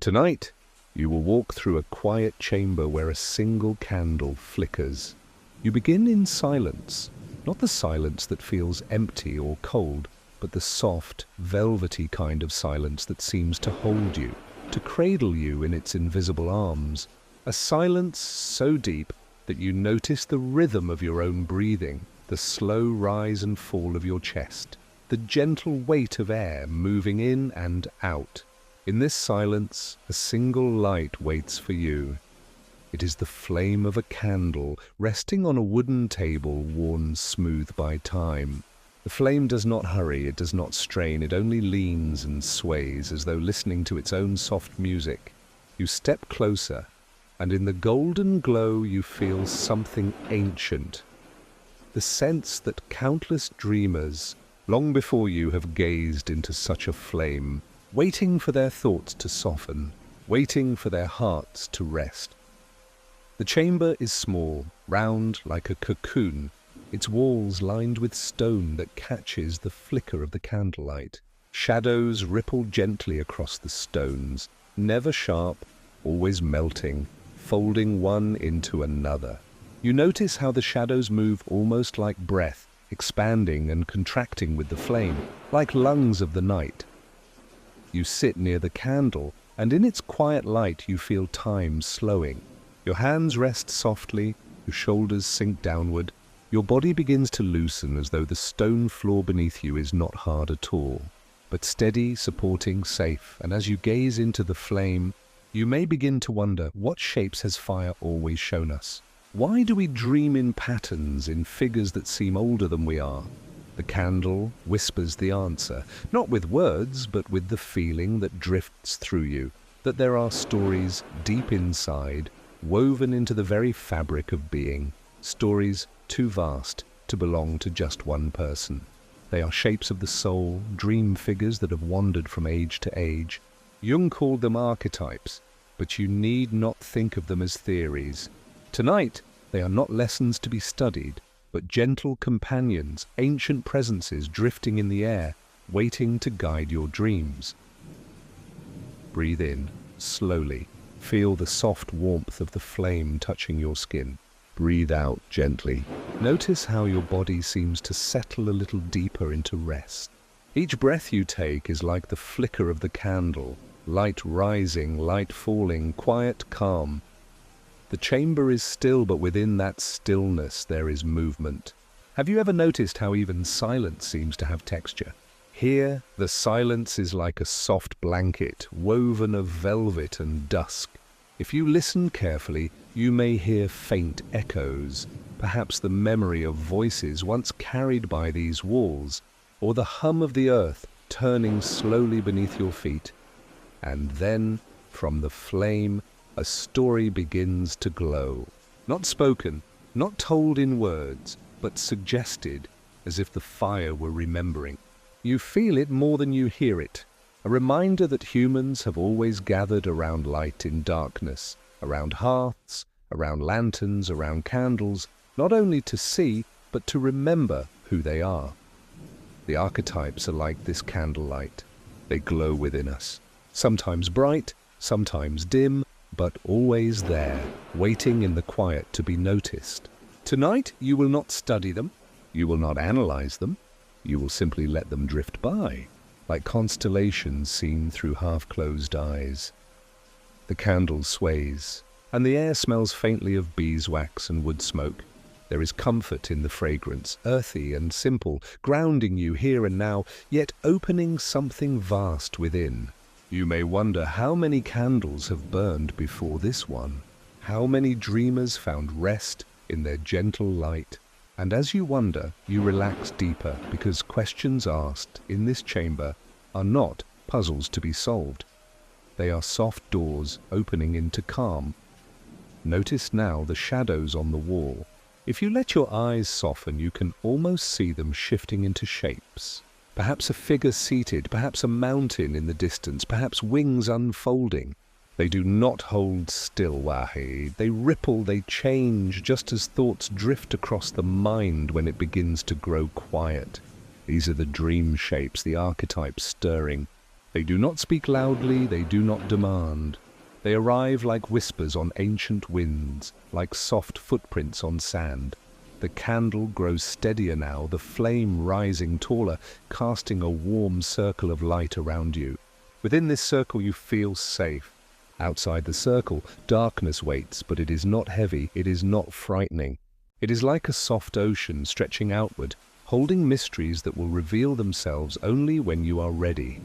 Tonight, you will walk through a quiet chamber where a single candle flickers. You begin in silence, not the silence that feels empty or cold, but the soft, velvety kind of silence that seems to hold you, to cradle you in its invisible arms. A silence so deep that you notice the rhythm of your own breathing, the slow rise and fall of your chest, the gentle weight of air moving in and out. In this silence, a single light waits for you. It is the flame of a candle resting on a wooden table worn smooth by time. The flame does not hurry, it does not strain, it only leans and sways as though listening to its own soft music. You step closer, and in the golden glow you feel something ancient. The sense that countless dreamers, long before you, have gazed into such a flame, waiting for their thoughts to soften, waiting for their hearts to rest. The chamber is small, round like a cocoon, its walls lined with stone that catches the flicker of the candlelight. Shadows ripple gently across the stones, never sharp, always melting, folding one into another. You notice how the shadows move almost like breath, expanding and contracting with the flame, like lungs of the night. You sit near the candle, and in its quiet light you feel time slowing. Your hands rest softly, your shoulders sink downward, your body begins to loosen as though the stone floor beneath you is not hard at all, but steady, supporting, safe, and as you gaze into the flame, you may begin to wonder, what shapes has fire always shown us? Why do we dream in patterns, in figures that seem older than we are? The candle whispers the answer, not with words, but with the feeling that drifts through you, that there are stories deep inside, woven into the very fabric of being, stories too vast to belong to just one person. They are shapes of the soul, dream figures that have wandered from age to age. Jung called them archetypes, but you need not think of them as theories. Tonight, they are not lessons to be studied, but gentle companions, ancient presences drifting in the air, waiting to guide your dreams. Breathe in, slowly. Feel the soft warmth of the flame touching your skin. Breathe out gently. Notice how your body seems to settle a little deeper into rest. Each breath you take is like the flicker of the candle, light rising, light falling, quiet, calm. The chamber is still, but within that stillness there is movement. Have you ever noticed how even silence seems to have texture? Here, the silence is like a soft blanket, woven of velvet and dusk. If you listen carefully, you may hear faint echoes, perhaps the memory of voices once carried by these walls, or the hum of the earth turning slowly beneath your feet. And then, from the flame, a story begins to glow. Not spoken, not told in words, but suggested, as if the fire were remembering. You feel it more than you hear it, a reminder that humans have always gathered around light in darkness, around hearths, around lanterns, around candles, not only to see, but to remember who they are. The archetypes are like this candlelight. They glow within us, sometimes bright, sometimes dim, but always there, waiting in the quiet to be noticed. Tonight, you will not study them, you will not analyze them, you will simply let them drift by, like constellations seen through half-closed eyes. The candle sways, and the air smells faintly of beeswax and wood smoke. There is comfort in the fragrance, earthy and simple, grounding you here and now, yet opening something vast within. You may wonder how many candles have burned before this one, how many dreamers found rest in their gentle light. And as you wonder, you relax deeper, because questions asked in this chamber are not puzzles to be solved. They are soft doors opening into calm. Notice now the shadows on the wall. If you let your eyes soften, you can almost see them shifting into shapes. Perhaps a figure seated, perhaps a mountain in the distance, perhaps wings unfolding. They do not hold still, Wahid. They ripple, they change, just as thoughts drift across the mind when it begins to grow quiet. These are the dream shapes, the archetypes stirring. They do not speak loudly, they do not demand. They arrive like whispers on ancient winds, like soft footprints on sand. The candle grows steadier now, the flame rising taller, casting a warm circle of light around you. Within this circle you feel safe. Outside the circle, darkness waits, but it is not heavy, it is not frightening. It is like a soft ocean stretching outward, holding mysteries that will reveal themselves only when you are ready.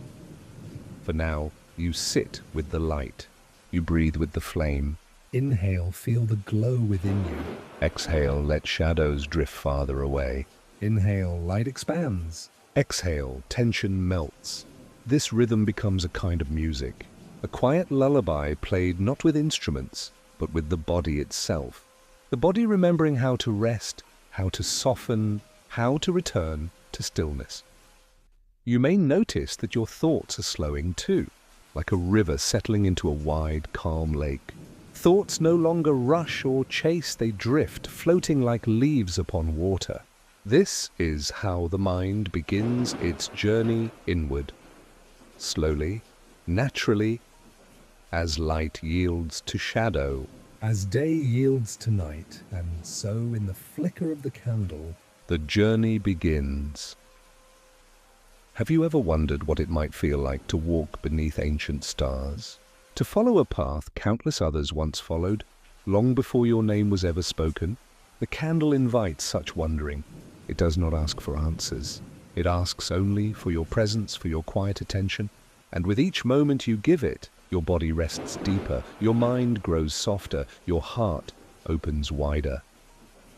For now, you sit with the light. You breathe with the flame. Inhale, feel the glow within you. Exhale, let shadows drift farther away. Inhale, light expands. Exhale, tension melts. This rhythm becomes a kind of music. A quiet lullaby played not with instruments, but with the body itself. The body remembering how to rest, how to soften, how to return to stillness. You may notice that your thoughts are slowing too, like a river settling into a wide, calm lake. Thoughts no longer rush or chase, they drift, floating like leaves upon water. This is how the mind begins its journey inward. Slowly, naturally, as light yields to shadow, as day yields to night, and so in the flicker of the candle, the journey begins. Have you ever wondered what it might feel like to walk beneath ancient stars? To follow a path countless others once followed, long before your name was ever spoken? The candle invites such wondering. It does not ask for answers. It asks only for your presence, for your quiet attention. And with each moment you give it, your body rests deeper, your mind grows softer, your heart opens wider.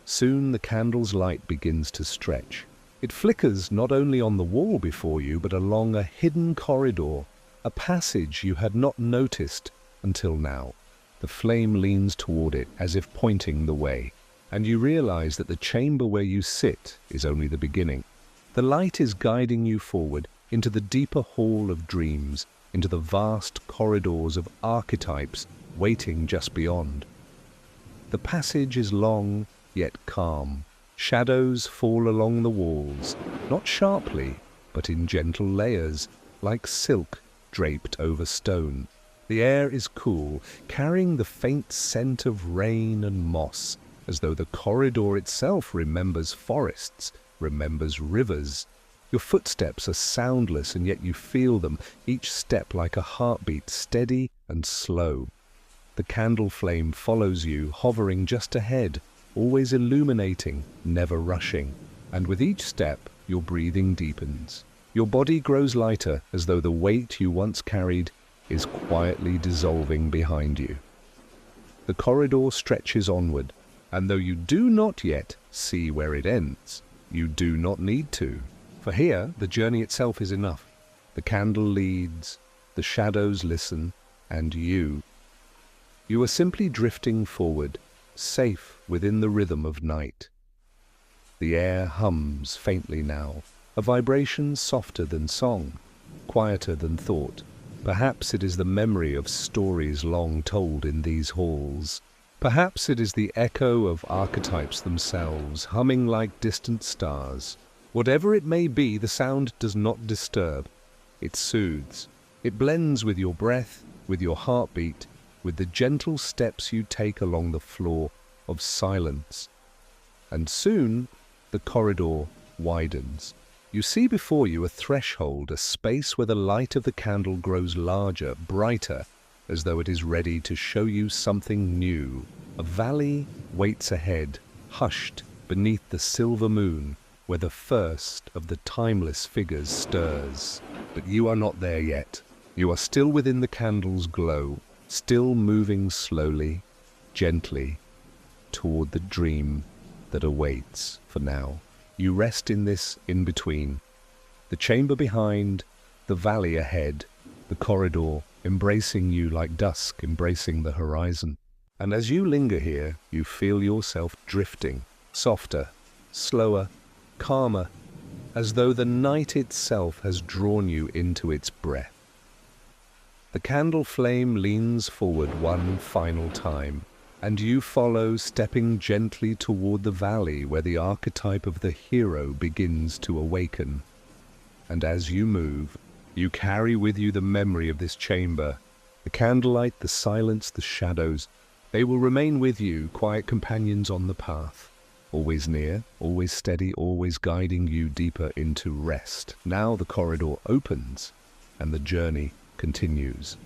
Soon the candle's light begins to stretch. It flickers not only on the wall before you, but along a hidden corridor, a passage you had not noticed until now. The flame leans toward it as if pointing the way, and you realize that the chamber where you sit is only the beginning. The light is guiding you forward into the deeper hall of dreams, into the vast corridors of archetypes waiting just beyond. The passage is long, yet calm. Shadows fall along the walls, not sharply, but in gentle layers, like silk draped over stone. The air is cool, carrying the faint scent of rain and moss, as though the corridor itself remembers forests, remembers rivers. Your footsteps are soundless, and yet you feel them, each step like a heartbeat, steady and slow. The candle flame follows you, hovering just ahead, always illuminating, never rushing. And with each step, your breathing deepens. Your body grows lighter, as though the weight you once carried is quietly dissolving behind you. The corridor stretches onward, and though you do not yet see where it ends, you do not need to. For here, the journey itself is enough. The candle leads, the shadows listen, and you are simply drifting forward, safe within the rhythm of night. The air hums faintly now, a vibration softer than song, quieter than thought. Perhaps it is the memory of stories long told in these halls. Perhaps it is the echo of archetypes themselves, humming like distant stars. Whatever it may be, the sound does not disturb. It soothes. It blends with your breath, with your heartbeat, with the gentle steps you take along the floor of silence. And soon, the corridor widens. You see before you a threshold, a space where the light of the candle grows larger, brighter, as though it is ready to show you something new. A valley waits ahead, hushed beneath the silver moon, where the first of the timeless figures stirs. But you are not there yet. You are still within the candle's glow, still moving slowly, gently, toward the dream that awaits for now. You rest in this in-between. The chamber behind, the valley ahead, the corridor embracing you like dusk embracing the horizon. And as you linger here, you feel yourself drifting, softer, slower, calmer, as though the night itself has drawn you into its breath. The candle flame leans forward one final time, and you follow, stepping gently toward the valley where the archetype of the hero begins to awaken. And as you move, You carry with you the memory of this chamber. The candlelight, the silence, the shadows. They will remain with you, quiet companions on the path. Always near, always steady, always guiding you deeper into rest. Now the corridor opens and the journey continues.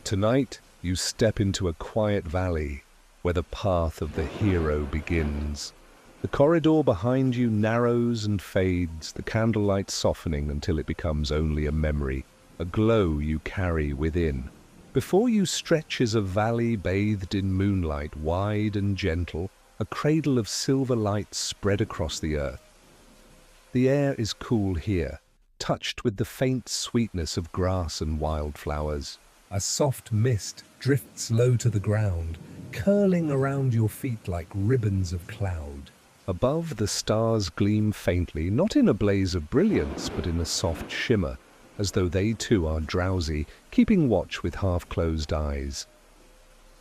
Tonight, you step into a quiet valley where the path of the hero begins. The corridor behind you narrows and fades, the candlelight softening until it becomes only a memory, a glow you carry within. Before you stretches a valley bathed in moonlight, wide and gentle, a cradle of silver light spread across the earth. The air is cool here, touched with the faint sweetness of grass and wildflowers. A soft mist drifts low to the ground, curling around your feet like ribbons of cloud. Above, the stars gleam faintly, not in a blaze of brilliance, but in a soft shimmer, as though they too are drowsy, keeping watch with half-closed eyes.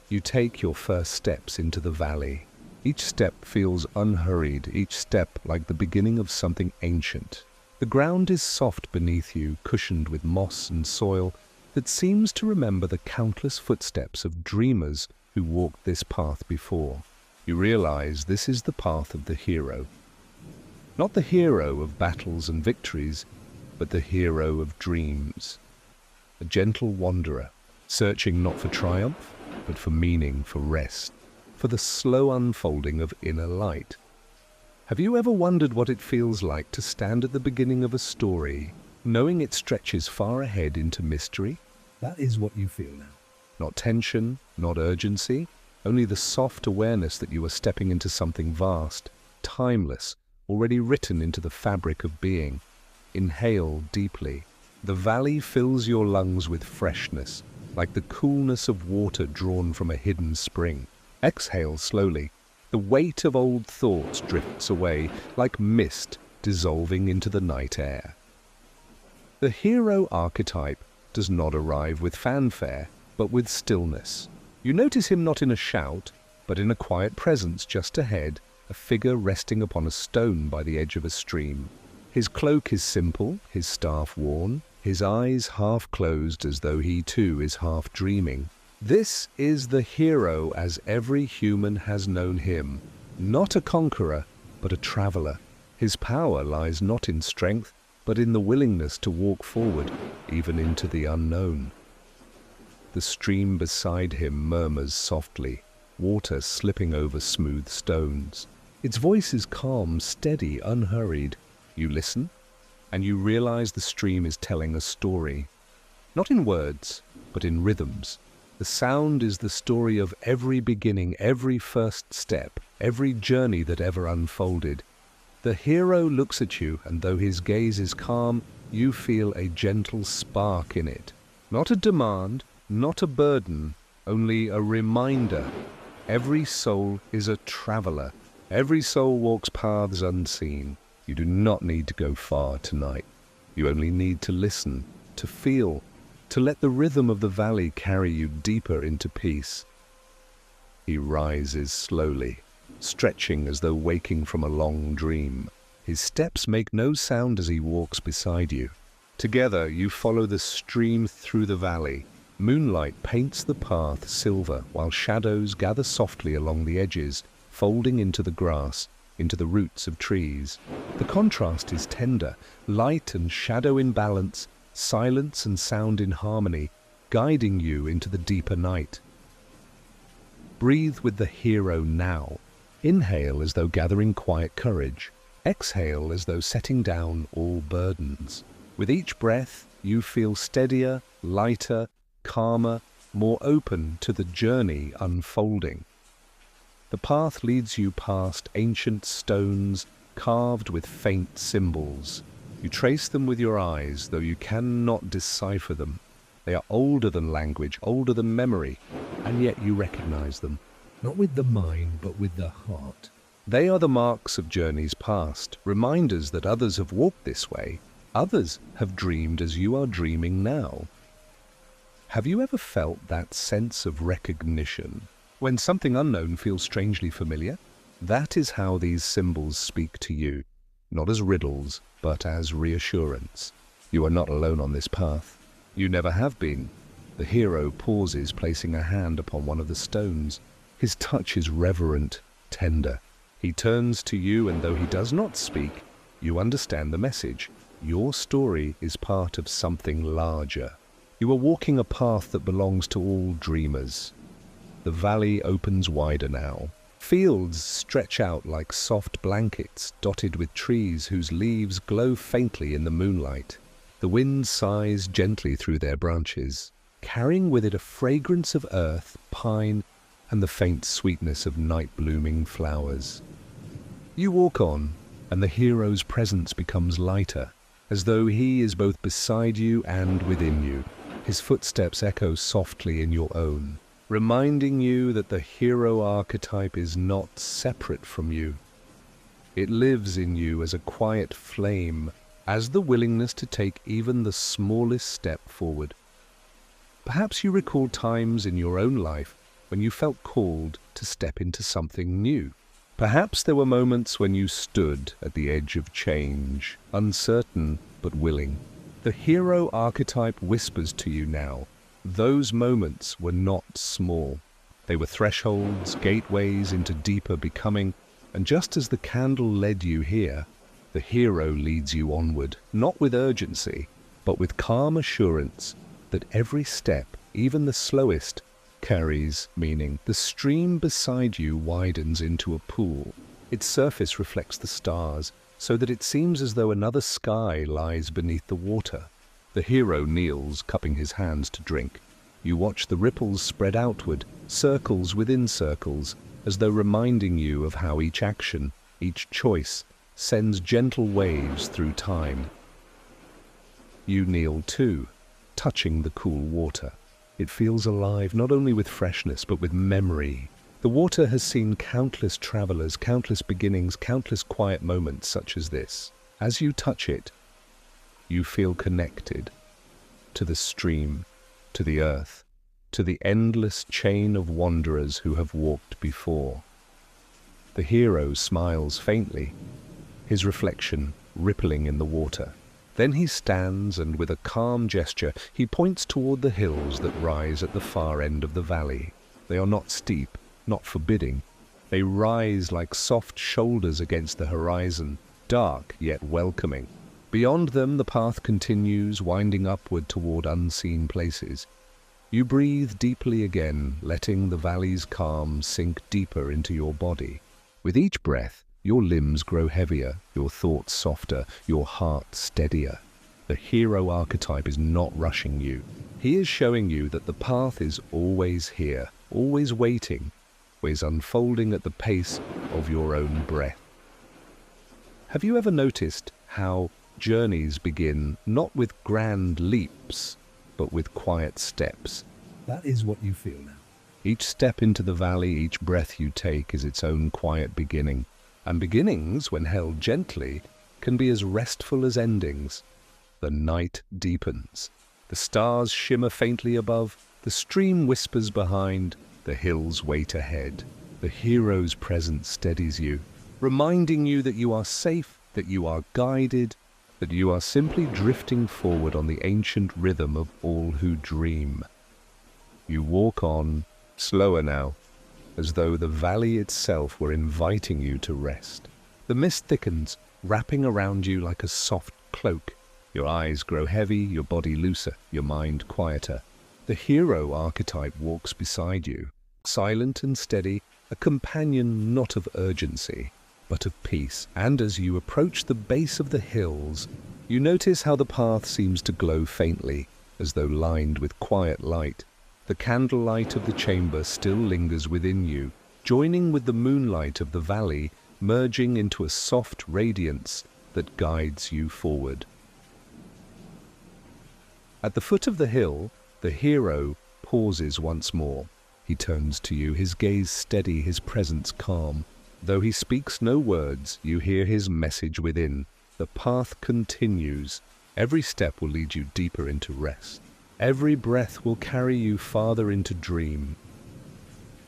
You take your first steps into the valley. Each step feels unhurried, each step like the beginning of something ancient. The ground is soft beneath you, cushioned with moss and soil that seems to remember the countless footsteps of dreamers who walked this path before. You realize this is the path of the hero. Not the hero of battles and victories, but the hero of dreams. A gentle wanderer, searching not for triumph, but for meaning, for rest, for the slow unfolding of inner light. Have you ever wondered what it feels like to stand at the beginning of a story, knowing it stretches far ahead into mystery? That is what you feel now. Not tension, not urgency, only the soft awareness that you are stepping into something vast, timeless, already written into the fabric of being. Inhale deeply. The valley fills your lungs with freshness, like the coolness of water drawn from a hidden spring. Exhale slowly. The weight of old thoughts drifts away, like mist dissolving into the night air. The hero archetype does not arrive with fanfare, but with stillness. You notice him not in a shout, but in a quiet presence just ahead, a figure resting upon a stone by the edge of a stream. His cloak is simple, his staff worn, his eyes half closed as though he too is half dreaming. This is the hero as every human has known him, not a conqueror, but a traveler. His power lies not in strength, but in the willingness to walk forward, even into the unknown. The stream beside him murmurs softly, water slipping over smooth stones. Its voice is calm, steady, unhurried. You listen, and you realize the stream is telling a story. Not in words, but in rhythms. The sound is the story of every beginning, every first step, every journey that ever unfolded. The hero looks at you, and though his gaze is calm, you feel a gentle spark in it. Not a demand, not a burden, only a reminder. Every soul is a traveler. Every soul walks paths unseen. You do not need to go far tonight. You only need to listen, to feel, to let the rhythm of the valley carry you deeper into peace. He rises slowly, stretching as though waking from a long dream. His steps make no sound as he walks beside you. Together you follow the stream through the valley. Moonlight paints the path silver, while shadows gather softly along the edges, folding into the grass, into the roots of trees. The contrast is tender, light and shadow in balance, silence and sound in harmony, guiding you into the deeper night. Breathe with the hero now. Inhale as though gathering quiet courage. Exhale as though setting down all burdens. With each breath, you feel steadier, lighter, calmer, more open to the journey unfolding. The path leads you past ancient stones carved with faint symbols. You trace them with your eyes, though you cannot decipher them. They are older than language, older than memory, and yet you recognize them. Not with the mind, but with the heart. They are the marks of journeys past, reminders that others have walked this way, others have dreamed as you are dreaming now. Have you ever felt that sense of recognition, when something unknown feels strangely familiar? That is how these symbols speak to you. not as riddles, but as reassurance. You are not alone on this path. You never have been. The hero pauses, placing a hand upon one of the stones. His touch is reverent, tender. He turns to you, and though he does not speak, you understand the message. Your story is part of something larger. You are walking a path that belongs to all dreamers. The valley opens wider now. Fields stretch out like soft blankets, dotted with trees whose leaves glow faintly in the moonlight. The wind sighs gently through their branches, carrying with it a fragrance of earth, pine, and the faint sweetness of night-blooming flowers. You walk on, and the hero's presence becomes lighter, as though he is both beside you and within you. His footsteps echo softly in your own, reminding you that the hero archetype is not separate from you. It lives in you as a quiet flame, as the willingness to take even the smallest step forward. Perhaps you recall times in your own life when you felt called to step into something new. Perhaps there were moments when you stood at the edge of change, uncertain but willing. The hero archetype whispers to you now. Those moments were not small. They were thresholds, gateways into deeper becoming, and just as the candle led you here, the hero leads you onward, not with urgency, but with calm assurance that every step, even the slowest, carries meaning. The stream beside you widens into a pool. Its surface reflects the stars, so that it seems as though another sky lies beneath the water. The hero kneels, cupping his hands to drink. You watch the ripples spread outward, circles within circles, as though reminding you of how each action, each choice, sends gentle waves through time. You kneel too, touching the cool water. It feels alive not only with freshness but with memory. The water has seen countless travelers, countless beginnings, countless quiet moments such as this. As you touch it, you feel connected to the stream, to the earth, to the endless chain of wanderers who have walked before. The hero smiles faintly, his reflection rippling in the water. Then he stands, and with a calm gesture, he points toward the hills that rise at the far end of the valley. They are not steep, not forbidding. They rise like soft shoulders against the horizon, dark yet welcoming. Beyond them the path continues, winding upward toward unseen places. You breathe deeply again, letting the valley's calm sink deeper into your body. With each breath, your limbs grow heavier, your thoughts softer, your heart steadier. The hero archetype is not rushing you. He is showing you that the path is always here, always waiting, always unfolding at the pace of your own breath. Have you ever noticed how journeys begin not with grand leaps, but with quiet steps? That is what you feel now. Each step into the valley, each breath you take is its own quiet beginning. And beginnings, when held gently, can be as restful as endings. The night deepens. The stars shimmer faintly above. The stream whispers behind. The hills wait ahead. The hero's presence steadies you, reminding you that you are safe, that you are guided, that you are simply drifting forward on the ancient rhythm of all who dream. You walk on, slower now, as though the valley itself were inviting you to rest. The mist thickens, wrapping around you like a soft cloak. Your eyes grow heavy, your body looser, your mind quieter. The hero archetype walks beside you, silent and steady, a companion not of urgency, but of peace. And as you approach the base of the hills, you notice how the path seems to glow faintly, as though lined with quiet light. The candlelight of the chamber still lingers within you, joining with the moonlight of the valley, merging into a soft radiance that guides you forward. At the foot of the hill, the hero pauses once more. He turns to you, his gaze steady, his presence calm. Though he speaks no words, you hear his message within. The path continues. Every step will lead you deeper into rest. Every breath will carry you farther into dream.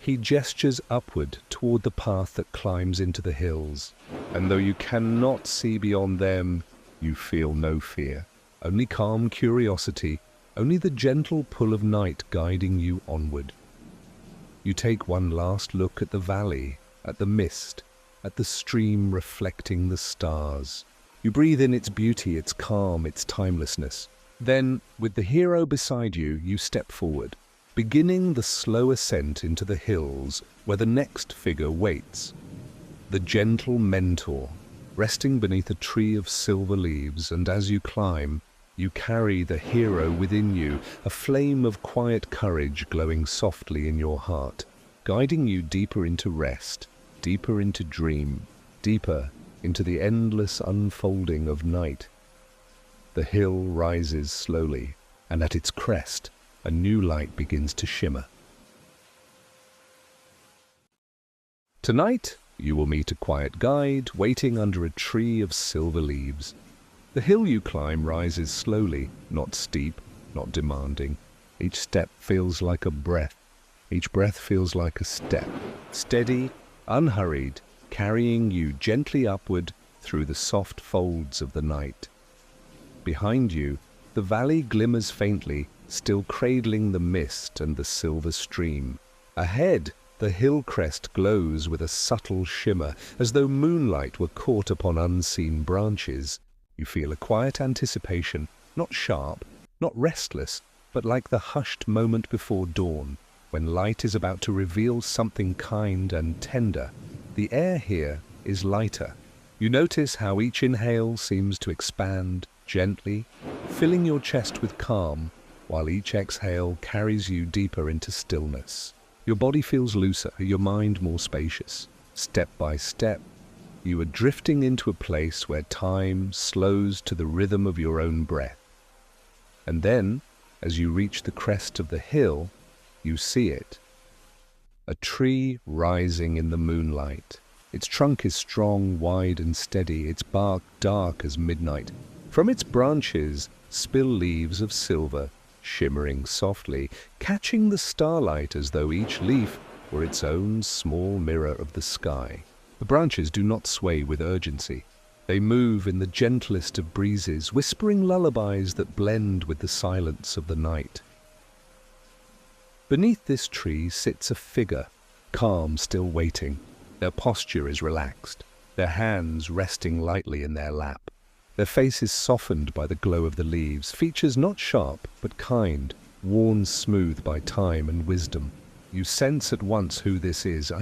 He gestures upward toward the path that climbs into the hills, and though you cannot see beyond them, you feel no fear, only calm curiosity, only the gentle pull of night guiding you onward. You take one last look at the valley, at the mist, at the stream reflecting the stars. You breathe in its beauty, its calm, its timelessness. Then, with the hero beside you, you step forward, beginning the slow ascent into the hills where the next figure waits. The gentle mentor, resting beneath a tree of silver leaves, and as you climb, you carry the hero within you, a flame of quiet courage glowing softly in your heart, guiding you deeper into rest, deeper into dream, deeper into the endless unfolding of night. The hill rises slowly, and at its crest, a new light begins to shimmer. Tonight, you will meet a quiet guide waiting under a tree of silver leaves. The hill you climb rises slowly, not steep, not demanding. Each step feels like a breath. Each breath feels like a step. Steady, unhurried, carrying you gently upward through the soft folds of the night. Behind you, the valley glimmers faintly, still cradling the mist and the silver stream. Ahead, the hill crest glows with a subtle shimmer, as though moonlight were caught upon unseen branches. You feel a quiet anticipation, not sharp, not restless, but like the hushed moment before dawn, when light is about to reveal something kind and tender. The air here is lighter. You notice how each inhale seems to expand gently, filling your chest with calm, while each exhale carries you deeper into stillness. Your body feels looser, your mind more spacious. Step by step, you are drifting into a place where time slows to the rhythm of your own breath. And then, as you reach the crest of the hill, you see it. A tree rising in the moonlight. Its trunk is strong, wide and steady, its bark dark as midnight. From its branches spill leaves of silver, shimmering softly, catching the starlight as though each leaf were its own small mirror of the sky. The branches do not sway with urgency. They move in the gentlest of breezes, whispering lullabies that blend with the silence of the night. Beneath this tree sits a figure, calm, still waiting. Their posture is relaxed, their hands resting lightly in their lap. Their face is softened by the glow of the leaves, features not sharp, but kind, worn smooth by time and wisdom. You sense at once who this is.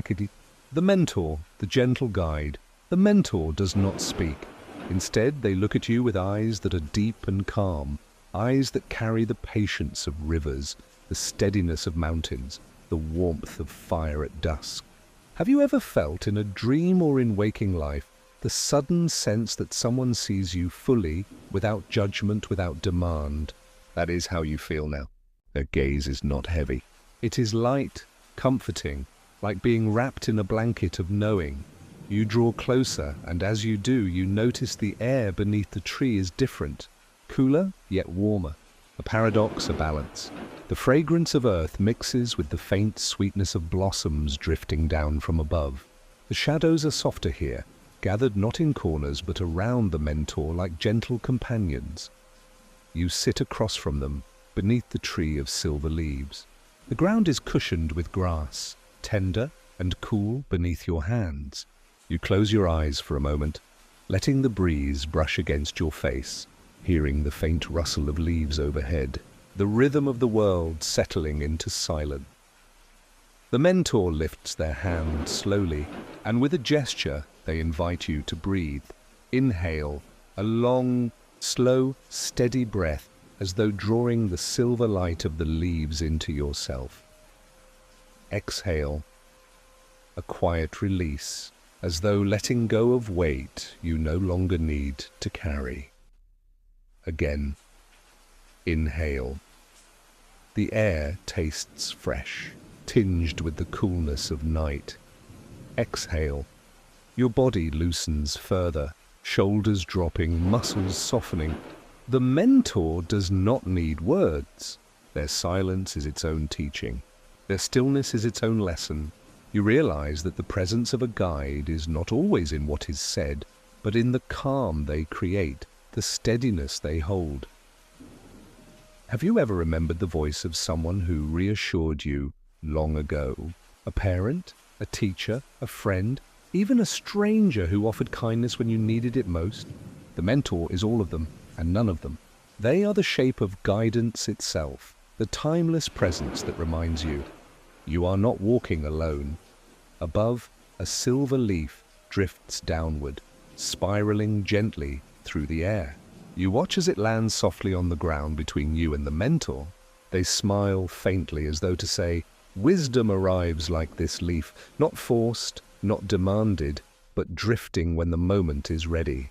The mentor, the gentle guide. The mentor does not speak. Instead, they look at you with eyes that are deep and calm, eyes that carry the patience of rivers, the steadiness of mountains, the warmth of fire at dusk. Have you ever felt in a dream or in waking life the sudden sense that someone sees you fully, without judgment, without demand? That is how you feel now. Their gaze is not heavy. It is light, comforting, like being wrapped in a blanket of knowing. You draw closer, and as you do, you notice the air beneath the tree is different, cooler yet warmer. A paradox, a balance. The fragrance of earth mixes with the faint sweetness of blossoms drifting down from above. The shadows are softer here, gathered not in corners but around the mentor like gentle companions. You sit across from them, beneath the tree of silver leaves. The ground is cushioned with grass, tender and cool beneath your hands. You close your eyes for a moment, letting the breeze brush against your face, hearing the faint rustle of leaves overhead, the rhythm of the world settling into silence. The mentor lifts their hand slowly, and with a gesture, they invite you to breathe. Inhale, a long, slow, steady breath, as though drawing the silver light of the leaves into yourself. Exhale, a quiet release, as though letting go of weight you no longer need to carry. Again, inhale. The air tastes fresh, tinged with the coolness of night. Exhale. Your body loosens further, shoulders dropping, muscles softening. The mentor does not need words. Their silence is its own teaching. Their stillness is its own lesson. You realize that the presence of a guide is not always in what is said, but in the calm they create, the steadiness they hold. Have you ever remembered the voice of someone who reassured you long ago? A parent, a teacher, a friend, even a stranger who offered kindness when you needed it most? The mentor is all of them, and none of them. They are the shape of guidance itself, the timeless presence that reminds you, you are not walking alone. Above, a silver leaf drifts downward, spiraling gently through the air. You watch as it lands softly on the ground between you and the mentor. They smile faintly as though to say, wisdom arrives like this leaf, not forced, not demanded, but drifting when the moment is ready.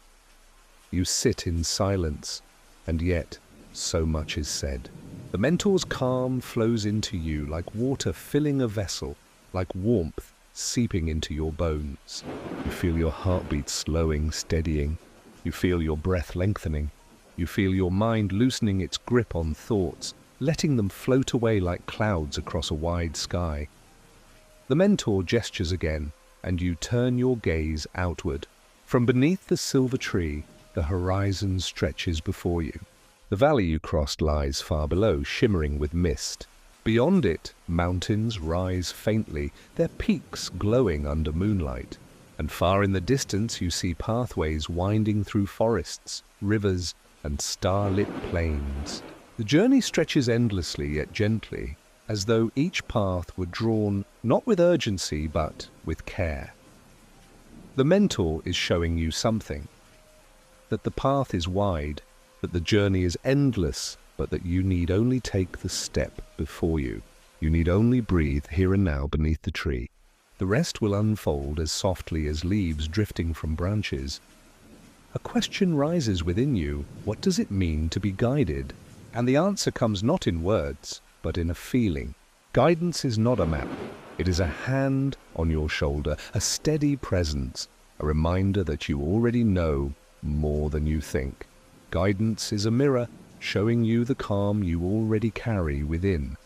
You sit in silence, and yet so much is said. The mentor's calm flows into you like water filling a vessel, like warmth seeping into your bones. You feel your heartbeat slowing, steadying. You feel your breath lengthening. You feel your mind loosening its grip on thoughts, letting them float away like clouds across a wide sky. The mentor gestures again, and you turn your gaze outward. From beneath the silver tree, the horizon stretches before you. The valley you crossed lies far below, shimmering with mist. Beyond it, mountains rise faintly, their peaks glowing under moonlight. And far in the distance you see pathways winding through forests, rivers, and starlit plains. The journey stretches endlessly yet gently, as though each path were drawn not with urgency but with care. The mentor is showing you something, that the path is wide, that the journey is endless, but that you need only take the step before you. You need only breathe here and now beneath the tree. The rest will unfold as softly as leaves drifting from branches. A question rises within you, what does it mean to be guided? And the answer comes not in words, but in a feeling. Guidance is not a map. It is a hand on your shoulder, a steady presence, a reminder that you already know more than you think. Guidance is a mirror, showing you the calm you already carry within.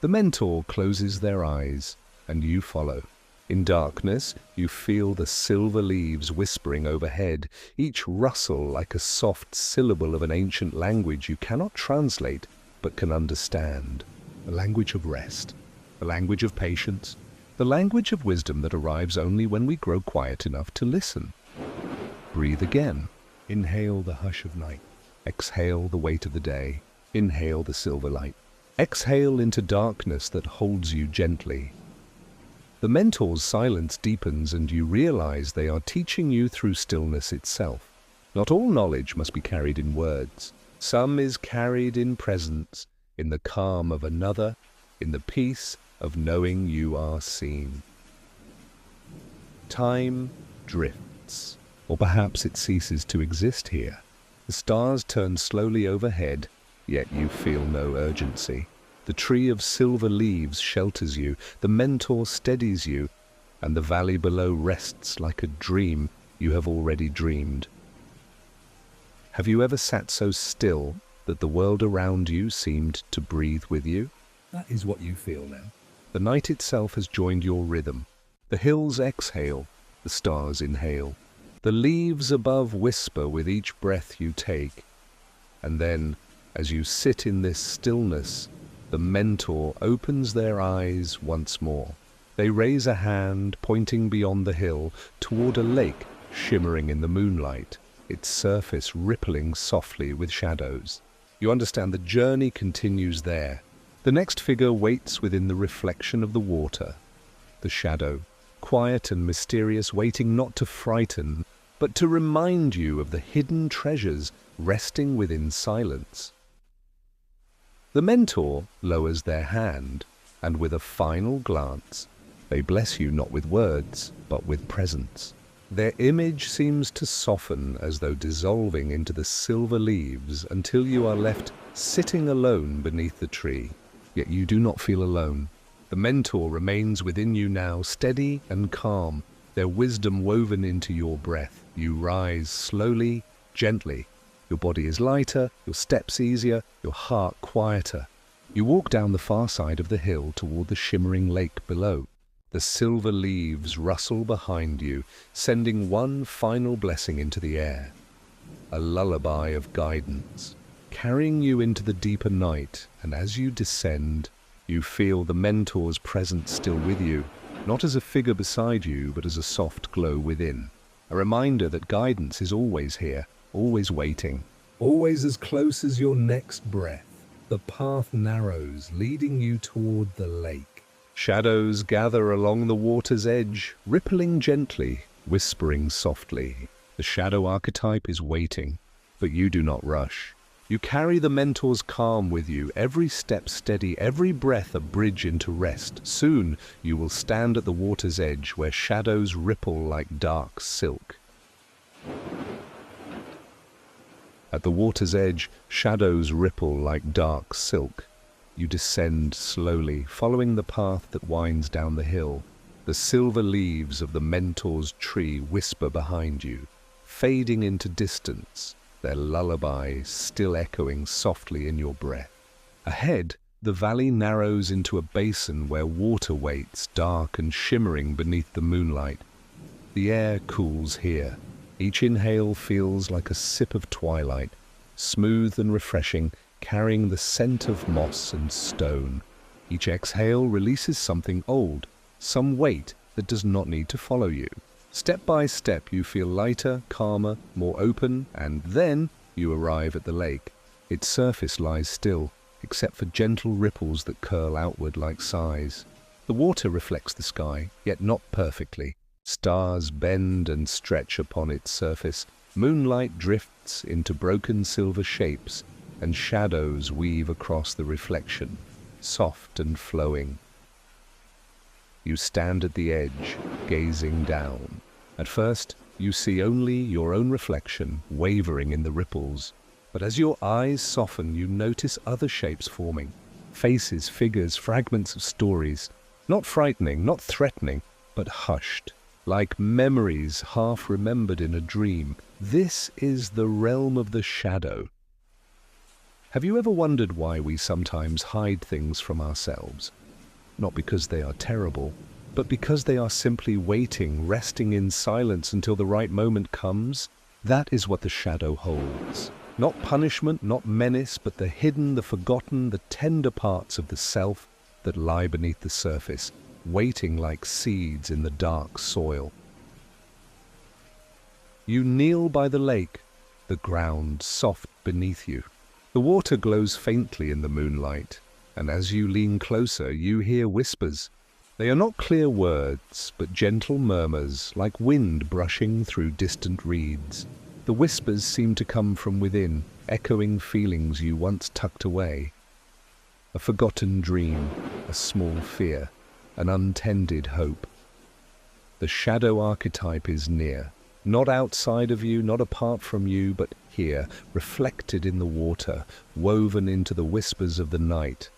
The mentor closes their eyes, and you follow. In darkness, you feel the silver leaves whispering overhead, each rustle like a soft syllable of an ancient language you cannot translate, but can understand. A language of rest, a language of patience, the language of wisdom that arrives only when we grow quiet enough to listen. Breathe again. Inhale the hush of night. Exhale the weight of the day. Inhale the silver light. Exhale into darkness that holds you gently. The mentor's silence deepens and you realize they are teaching you through stillness itself. Not all knowledge must be carried in words. Some is carried in presence, in the calm of another, in the peace of knowing you are seen. Time drifts. Or perhaps it ceases to exist here. The stars turn slowly overhead, yet you feel no urgency. The tree of silver leaves shelters you, the mentor steadies you, and the valley below rests like a dream you have already dreamed. Have you ever sat so still that the world around you seemed to breathe with you? That is what you feel now. The night itself has joined your rhythm. The hills exhale, the stars inhale. The leaves above whisper with each breath you take. And then, as you sit in this stillness, the mentor opens their eyes once more. They raise a hand pointing beyond the hill toward a lake shimmering in the moonlight, its surface rippling softly with shadows. You understand the journey continues there. The next figure waits within the reflection of the water. The shadow, quiet and mysterious, waiting not to frighten, but to remind you of the hidden treasures resting within silence. The mentor lowers their hand, and with a final glance, they bless you not with words, but with presence. Their image seems to soften as though dissolving into the silver leaves until you are left sitting alone beneath the tree. Yet you do not feel alone. The mentor remains within you now, steady and calm, their wisdom woven into your breath. You rise slowly, gently. Your body is lighter, your steps easier, your heart quieter. You walk down the far side of the hill toward the shimmering lake below. The silver leaves rustle behind you, sending one final blessing into the air. A lullaby of guidance, carrying you into the deeper night, and as you descend, you feel the mentor's presence still with you, not as a figure beside you, but as a soft glow within. A reminder that guidance is always here, always waiting. Always as close as your next breath, the path narrows, leading you toward the lake. Shadows gather along the water's edge, rippling gently, whispering softly. The shadow archetype is waiting, but you do not rush. You carry the mentor's calm with you, every step steady, every breath a bridge into rest. Soon you will stand at the water's edge where shadows ripple like dark silk. At the water's edge, shadows ripple like dark silk. You descend slowly, following the path that winds down the hill. The silver leaves of the mentor's tree whisper behind you, fading into distance, their lullaby still echoing softly in your breath. Ahead, the valley narrows into a basin where water waits, dark and shimmering beneath the moonlight. The air cools here. Each inhale feels like a sip of twilight, smooth and refreshing, carrying the scent of moss and stone. Each exhale releases something old, some weight that does not need to follow you. Step by step you feel lighter, calmer, more open, and then you arrive at the lake. Its surface lies still, except for gentle ripples that curl outward like sighs. The water reflects the sky, yet not perfectly. Stars bend and stretch upon its surface. Moonlight drifts into broken silver shapes, and shadows weave across the reflection, soft and flowing. You stand at the edge, gazing down. At first, you see only your own reflection, wavering in the ripples. But as your eyes soften, you notice other shapes forming. Faces, figures, fragments of stories. Not frightening, not threatening, but hushed. Like memories half remembered in a dream. This is the realm of the shadow. Have you ever wondered why we sometimes hide things from ourselves? Not because they are terrible, but because they are simply waiting, resting in silence until the right moment comes? That is what the shadow holds. Not punishment, not menace, but the hidden, the forgotten, the tender parts of the self that lie beneath the surface, waiting like seeds in the dark soil. You kneel by the lake, the ground soft beneath you. The water glows faintly in the moonlight, and as you lean closer, you hear whispers. They are not clear words, but gentle murmurs, like wind brushing through distant reeds. The whispers seem to come from within, echoing feelings you once tucked away. A forgotten dream, a small fear, an untended hope. The shadow archetype is near, not outside of you, not apart from you, but here, reflected in the water, woven into the whispers of the night.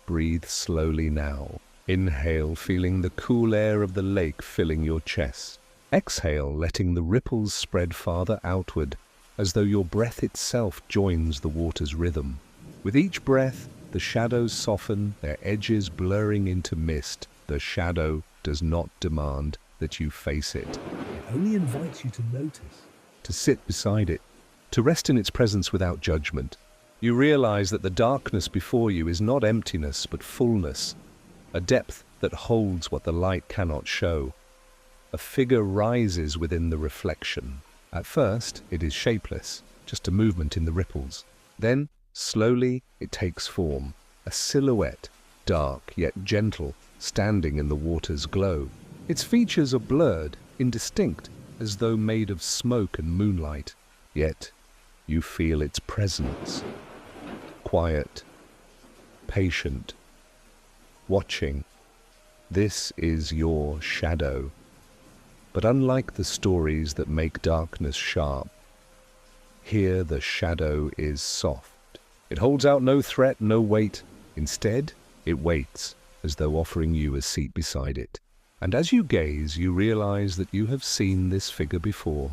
Breathe slowly now. Inhale, feeling the cool air of the lake filling your chest. Exhale, letting the ripples spread farther outward, as though your breath itself joins the water's rhythm. With each breath, the shadows soften, their edges blurring into mist. The shadow does not demand that you face it. It only invites you to notice. To sit beside it, to rest in its presence without judgment. You realize that the darkness before you is not emptiness, but fullness, a depth that holds what the light cannot show. A figure rises within the reflection. At first, it is shapeless, just a movement in the ripples. Then, slowly, it takes form, a silhouette, dark yet gentle, standing in the water's glow. Its features are blurred, indistinct, as though made of smoke and moonlight. Yet, you feel its presence. Quiet, patient, watching. This is your shadow. But unlike the stories that make darkness sharp, here the shadow is soft. It holds out no threat, no weight. Instead, it waits, as though offering you a seat beside it. And as you gaze, you realize that you have seen this figure before.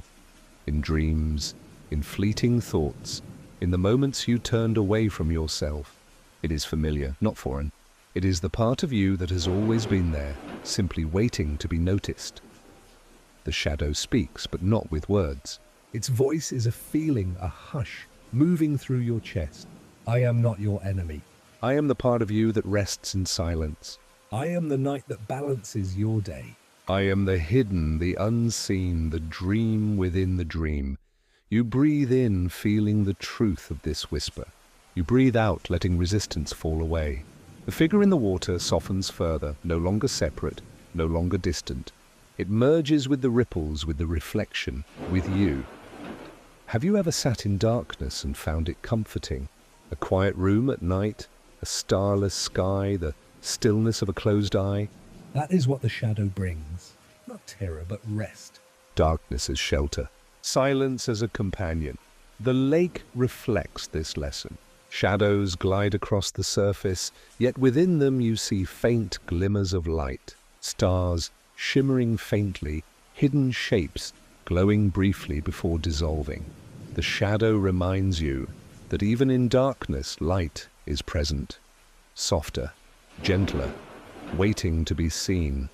In dreams, in fleeting thoughts, in the moments you turned away from yourself. It is familiar, not foreign. It is the part of you that has always been there, simply waiting to be noticed. The shadow speaks, but not with words. Its voice is a feeling, a hush, moving through your chest. I am not your enemy. I am the part of you that rests in silence. I am the night that balances your day. I am the hidden, the unseen, the dream within the dream. You breathe in, feeling the truth of this whisper. You breathe out, letting resistance fall away. The figure in the water softens further, no longer separate, no longer distant. It merges with the ripples, with the reflection, with you. Have you ever sat in darkness and found it comforting? A quiet room at night, a starless sky, the stillness of a closed eye? That is what the shadow brings. Not terror, but rest. Darkness as shelter, silence as a companion. The lake reflects this lesson. Shadows glide across the surface, yet within them you see faint glimmers of light. Stars shimmering faintly, hidden shapes glowing briefly before dissolving. The shadow reminds you that even in darkness, light is present. Softer, gentler, waiting to be seen.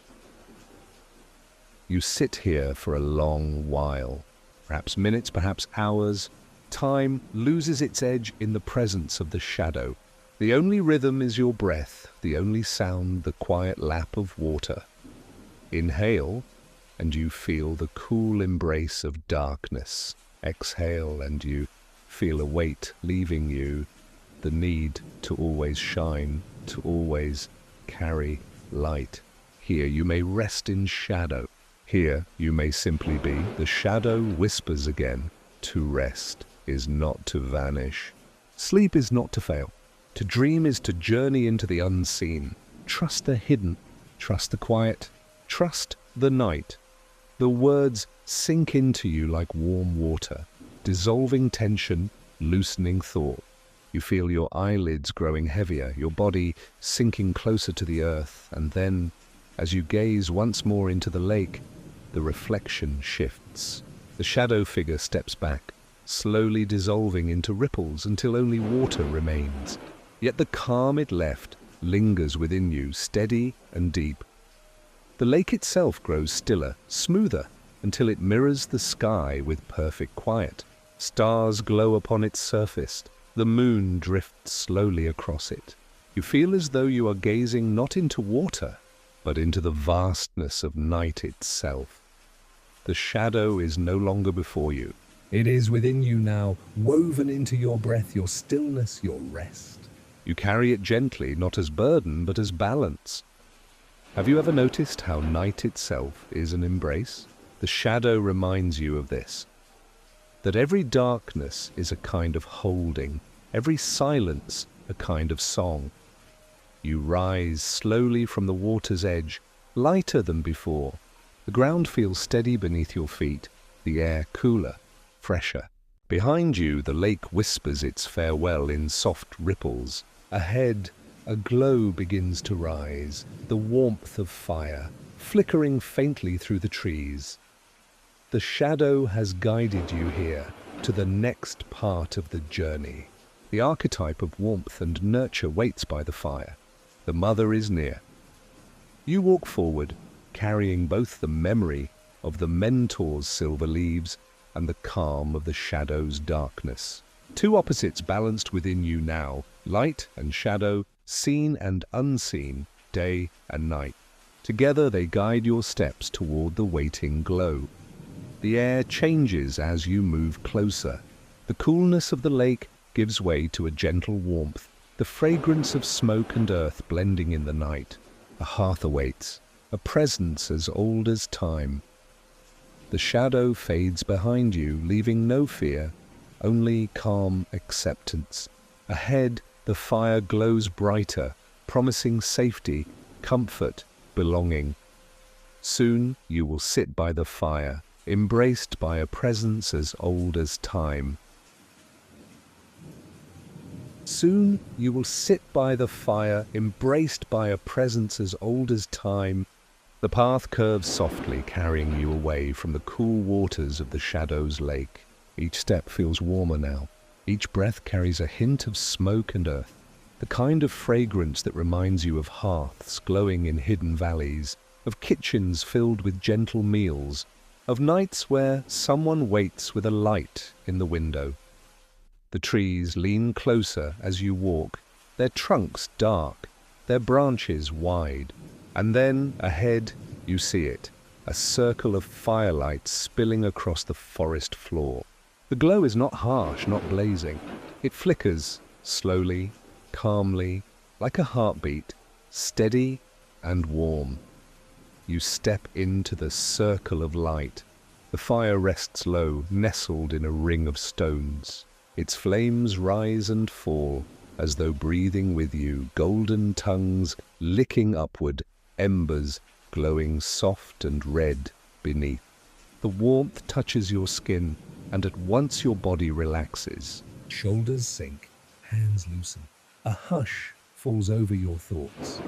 You sit here for a long while, perhaps minutes, perhaps hours. Time loses its edge in the presence of the shadow. The only rhythm is your breath, the only sound the quiet lap of water. Inhale, and you feel the cool embrace of darkness. Exhale, and you feel a weight leaving you, the need to always shine, to always carry light. Here you may rest in shadow. Here you may simply be. The shadow whispers again. To rest is not to vanish. Sleep is not to fail. To dream is to journey into the unseen. Trust the hidden. Trust the quiet. Trust the night. The words sink into you like warm water, dissolving tension, loosening thought. You feel your eyelids growing heavier, your body sinking closer to the earth, and then, as you gaze once more into the lake, the reflection shifts. The shadow figure steps back, slowly dissolving into ripples until only water remains. Yet the calm it left lingers within you, steady and deep. The lake itself grows stiller, smoother, until it mirrors the sky with perfect quiet. Stars glow upon its surface. The moon drifts slowly across it. You feel as though you are gazing not into water, but into the vastness of night itself. The shadow is no longer before you. It is within you now, woven into your breath, your stillness, your rest. You carry it gently, not as burden, but as balance. Have you ever noticed how night itself is an embrace? The shadow reminds you of this. That every darkness is a kind of holding, every silence a kind of song. You rise slowly from the water's edge, lighter than before. The ground feels steady beneath your feet, the air cooler, fresher. Behind you, the lake whispers its farewell in soft ripples. Ahead, a glow begins to rise, the warmth of fire, flickering faintly through the trees. The shadow has guided you here to the next part of the journey. The archetype of warmth and nurture waits by the fire. The mother is near. You walk forward, carrying both the memory of the mentor's silver leaves and the calm of the shadow's darkness. Two opposites balanced within you now, light and shadow, seen and unseen, day and night. Together they guide your steps toward the waiting glow. The air changes as you move closer. The coolness of the lake gives way to a gentle warmth, the fragrance of smoke and earth blending in the night. A hearth awaits, a presence as old as time. The shadow fades behind you, leaving no fear, only calm acceptance. Ahead, the fire glows brighter, promising safety, comfort, belonging. Soon you will sit by the fire, embraced by a presence as old as time. Soon you will sit by the fire, embraced by a presence as old as time. The path curves softly, carrying you away from the cool waters of the shadow's lake. Each step feels warmer now. Each breath carries a hint of smoke and earth. the kind of fragrance that reminds you of hearths glowing in hidden valleys, of kitchens filled with gentle meals, of nights where someone waits with a light in the window. The trees lean closer as you walk, their trunks dark, their branches wide, and then, ahead, you see it, a circle of firelight spilling across the forest floor. The glow is not harsh, not blazing. It flickers, slowly, calmly, like a heartbeat, steady and warm. You step into the circle of light. The fire rests low, nestled in a ring of stones. Its flames rise and fall, as though breathing with you, golden tongues licking upward, embers glowing soft and red beneath. The warmth touches your skin, and at once your body relaxes. Shoulders sink, hands loosen. A hush falls over your thoughts.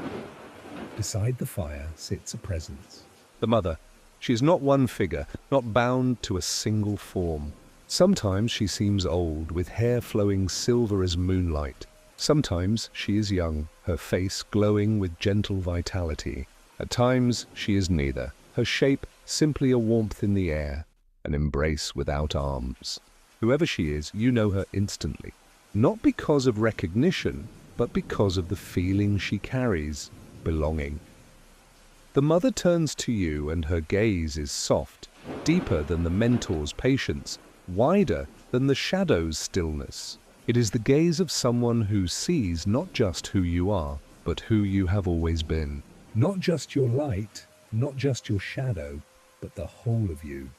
Beside the fire sits a presence. The mother. She is not one figure, not bound to a single form. Sometimes she seems old, with hair flowing silver as moonlight. Sometimes she is young, her face glowing with gentle vitality. At times she is neither, her shape simply a warmth in the air, an embrace without arms. Whoever she is, you know her instantly. Not because of recognition, but because of the feeling she carries, belonging. The mother turns to you and her gaze is soft, deeper than the mentor's patience, wider than the shadow's stillness. It is the gaze of someone who sees not just who you are, but who you have always been. Not just your light, not just your shadow, but the whole of you.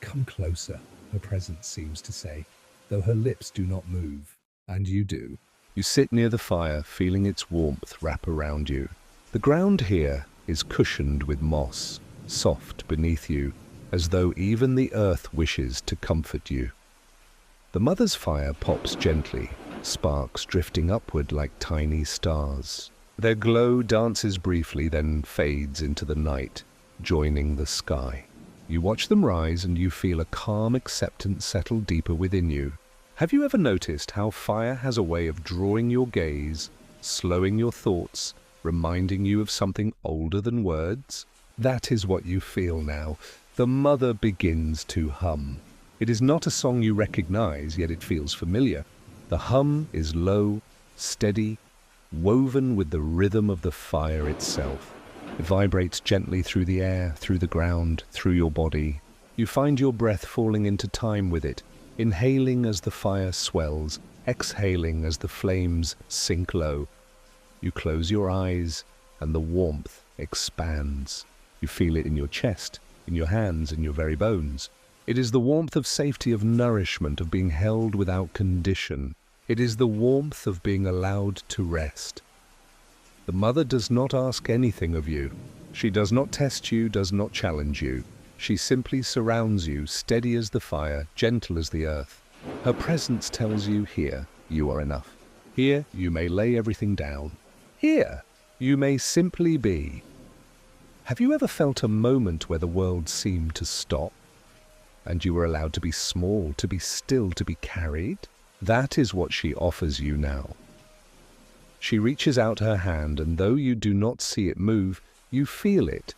Come closer, her presence seems to say, though her lips do not move, and you do. You sit near the fire, feeling its warmth wrap around you. The ground here is cushioned with moss, soft beneath you, as though even the earth wishes to comfort you. The mother's fire pops gently, sparks drifting upward like tiny stars. Their glow dances briefly, then fades into the night, joining the sky. You watch them rise and you feel a calm acceptance settle deeper within you. Have you ever noticed how fire has a way of drawing your gaze, slowing your thoughts, reminding you of something older than words? That is what you feel now. The mother begins to hum. It is not a song you recognize, yet it feels familiar. The hum is low, steady, woven with the rhythm of the fire itself. It vibrates gently through the air, through the ground, through your body. You find your breath falling into time with it, inhaling as the fire swells, exhaling as the flames sink low. You close your eyes, and the warmth expands. You feel it in your chest, in your hands, in your very bones. It is the warmth of safety, of nourishment, of being held without condition. It is the warmth of being allowed to rest. The mother does not ask anything of you. She does not test you, does not challenge you. She simply surrounds you, steady as the fire, gentle as the earth. Her presence tells you, here, you are enough. Here, you may lay everything down. Here, you may simply be. Have you ever felt a moment where the world seemed to stop, and you were allowed to be small, to be still, to be carried? That is what she offers you now. She reaches out her hand, and though you do not see it move, you feel it.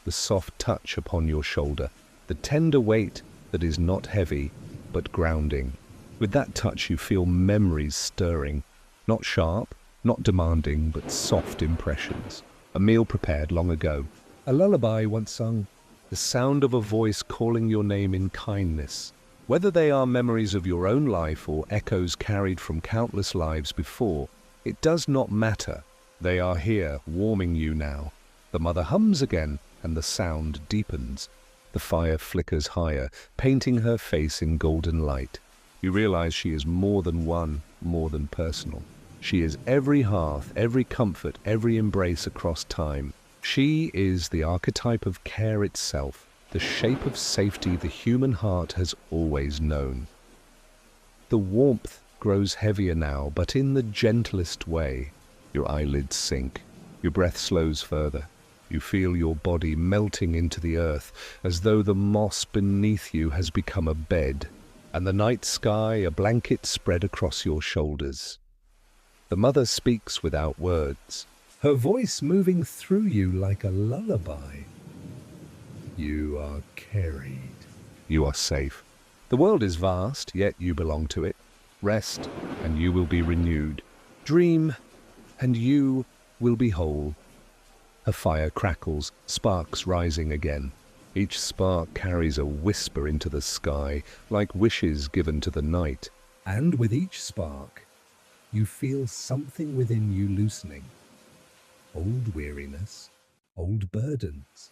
The soft touch upon your shoulder, the tender weight that is not heavy, but grounding. With that touch you feel memories stirring, not sharp, not demanding, but soft impressions. A meal prepared long ago, a lullaby once sung, the sound of a voice calling your name in kindness. Whether they are memories of your own life or echoes carried from countless lives before, it does not matter. They are here, warming you now. The mother hums again, and the sound deepens. The fire flickers higher, painting her face in golden light. You realize she is more than one, more than personal. She is every hearth, every comfort, every embrace across time. She is the archetype of care itself, the shape of safety the human heart has always known. The warmth grows heavier now, but in the gentlest way. Your eyelids sink, your breath slows further. You feel your body melting into the earth, as though the moss beneath you has become a bed, and the night sky a blanket spread across your shoulders. The mother speaks without words. her voice moving through you like a lullaby. You are carried. You are safe. The world is vast, yet you belong to it. Rest, and you will be renewed. Dream, and you will be whole. A fire crackles, sparks rising again. Each spark carries a whisper into the sky, like wishes given to the night. And with each spark, you feel something within you loosening. Old weariness, old burdens.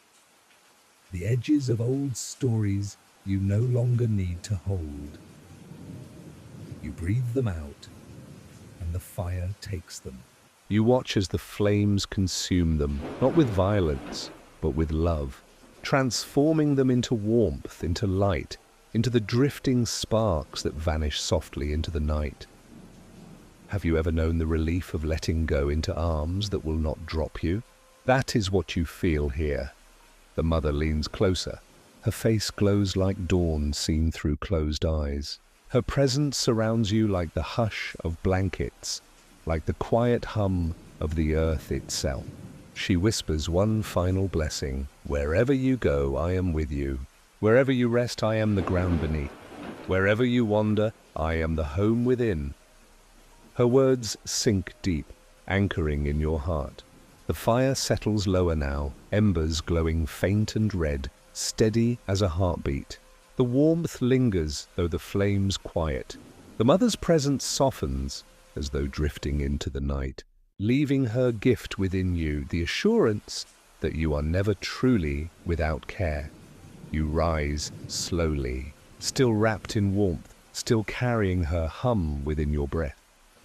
The edges of old stories you no longer need to hold. You breathe them out, and the fire takes them. You watch as the flames consume them, not with violence, but with love, transforming them into warmth, into light, into the drifting sparks that vanish softly into the night. Have you ever known the relief of letting go into arms that will not drop you? That is what you feel here. The mother leans closer. Her face glows like dawn seen through closed eyes. Her presence surrounds you like the hush of blankets, like the quiet hum of the earth itself. She whispers one final blessing. Wherever you go, I am with you. Wherever you rest, I am the ground beneath. Wherever you wander, I am the home within. Her words sink deep, anchoring in your heart. The fire settles lower now, embers glowing faint and red, steady as a heartbeat. The warmth lingers, though the flames quiet. The mother's presence softens, as though drifting into the night, leaving her gift within you, the assurance that you are never truly without care. You rise slowly, still wrapped in warmth, still carrying her hum within your breath.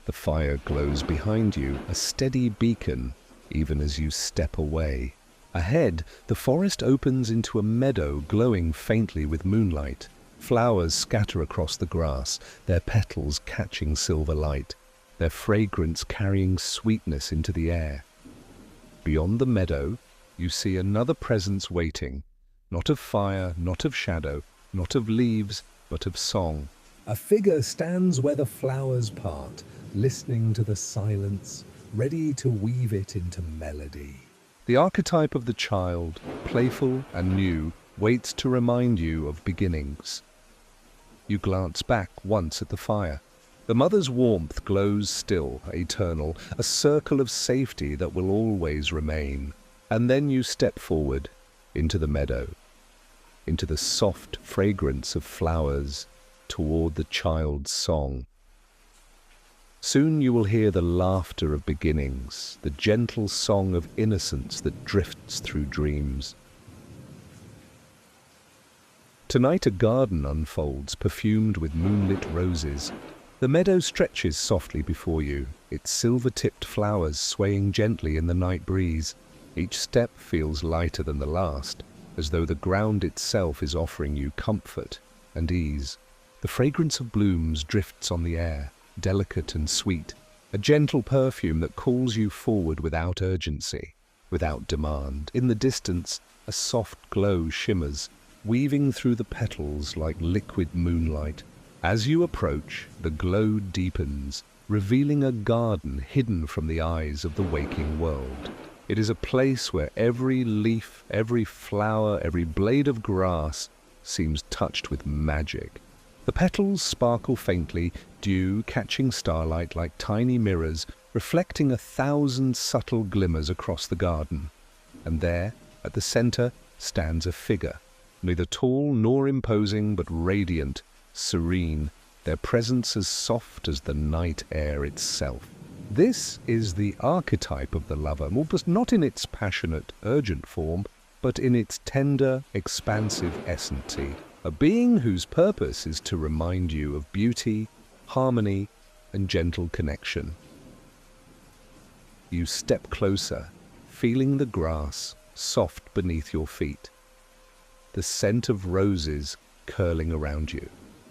The fire glows behind you, a steady beacon, even as you step away. Ahead, the forest opens into a meadow glowing faintly with moonlight. Flowers scatter across the grass, their petals catching silver light, their fragrance carrying sweetness into the air. Beyond the meadow, you see another presence waiting, not of fire, not of shadow, not of leaves, but of song. A figure stands where the flowers part, listening to the silence, ready to weave it into melody. The archetype of the child, playful and new, waits to remind you of beginnings. You glance back once at the fire. The mother's warmth glows still, eternal, a circle of safety that will always remain. And then you step forward into the meadow, into the soft fragrance of flowers, toward the child's song. Soon you will hear the laughter of beginnings, the gentle song of innocence that drifts through dreams. Tonight a garden unfolds, perfumed with moonlit roses. The meadow stretches softly before you, its silver-tipped flowers swaying gently in the night breeze. Each step feels lighter than the last, as though the ground itself is offering you comfort and ease. The fragrance of blooms drifts on the air, delicate and sweet, a gentle perfume that calls you forward without urgency, without demand. In the distance, a soft glow shimmers, weaving through the petals like liquid moonlight. As you approach, the glow deepens, revealing a garden hidden from the eyes of the waking world. It is a place where every leaf, every flower, every blade of grass seems touched with magic. The petals sparkle faintly, dew catching starlight like tiny mirrors, reflecting 1,000 subtle glimmers across the garden. And there, at the center, stands a figure, neither tall nor imposing, but radiant, serene, their presence as soft as the night air itself. This is the archetype of the lover, but not in its passionate, urgent form, but in its tender, expansive essence. A being whose purpose is to remind you of beauty, harmony, and gentle connection. You step closer, feeling the grass soft beneath your feet, the scent of roses curling around you.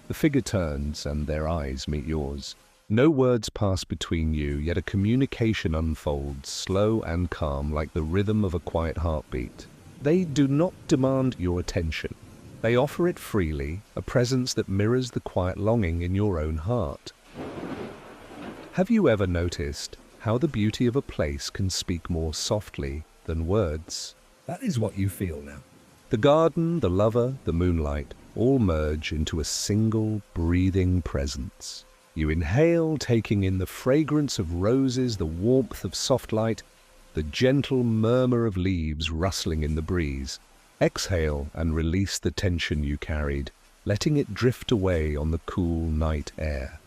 The figure turns and their eyes meet yours. No words pass between you, yet a communication unfolds, slow and calm like the rhythm of a quiet heartbeat. They do not demand your attention. They offer it freely, a presence that mirrors the quiet longing in your own heart. Have you ever noticed how the beauty of a place can speak more softly than words? That is what you feel now. The garden, the lover, the moonlight all merge into a single breathing presence. You inhale, taking in the fragrance of roses, the warmth of soft light, the gentle murmur of leaves rustling in the breeze. Exhale and release the tension you carried, letting it drift away on the cool night air.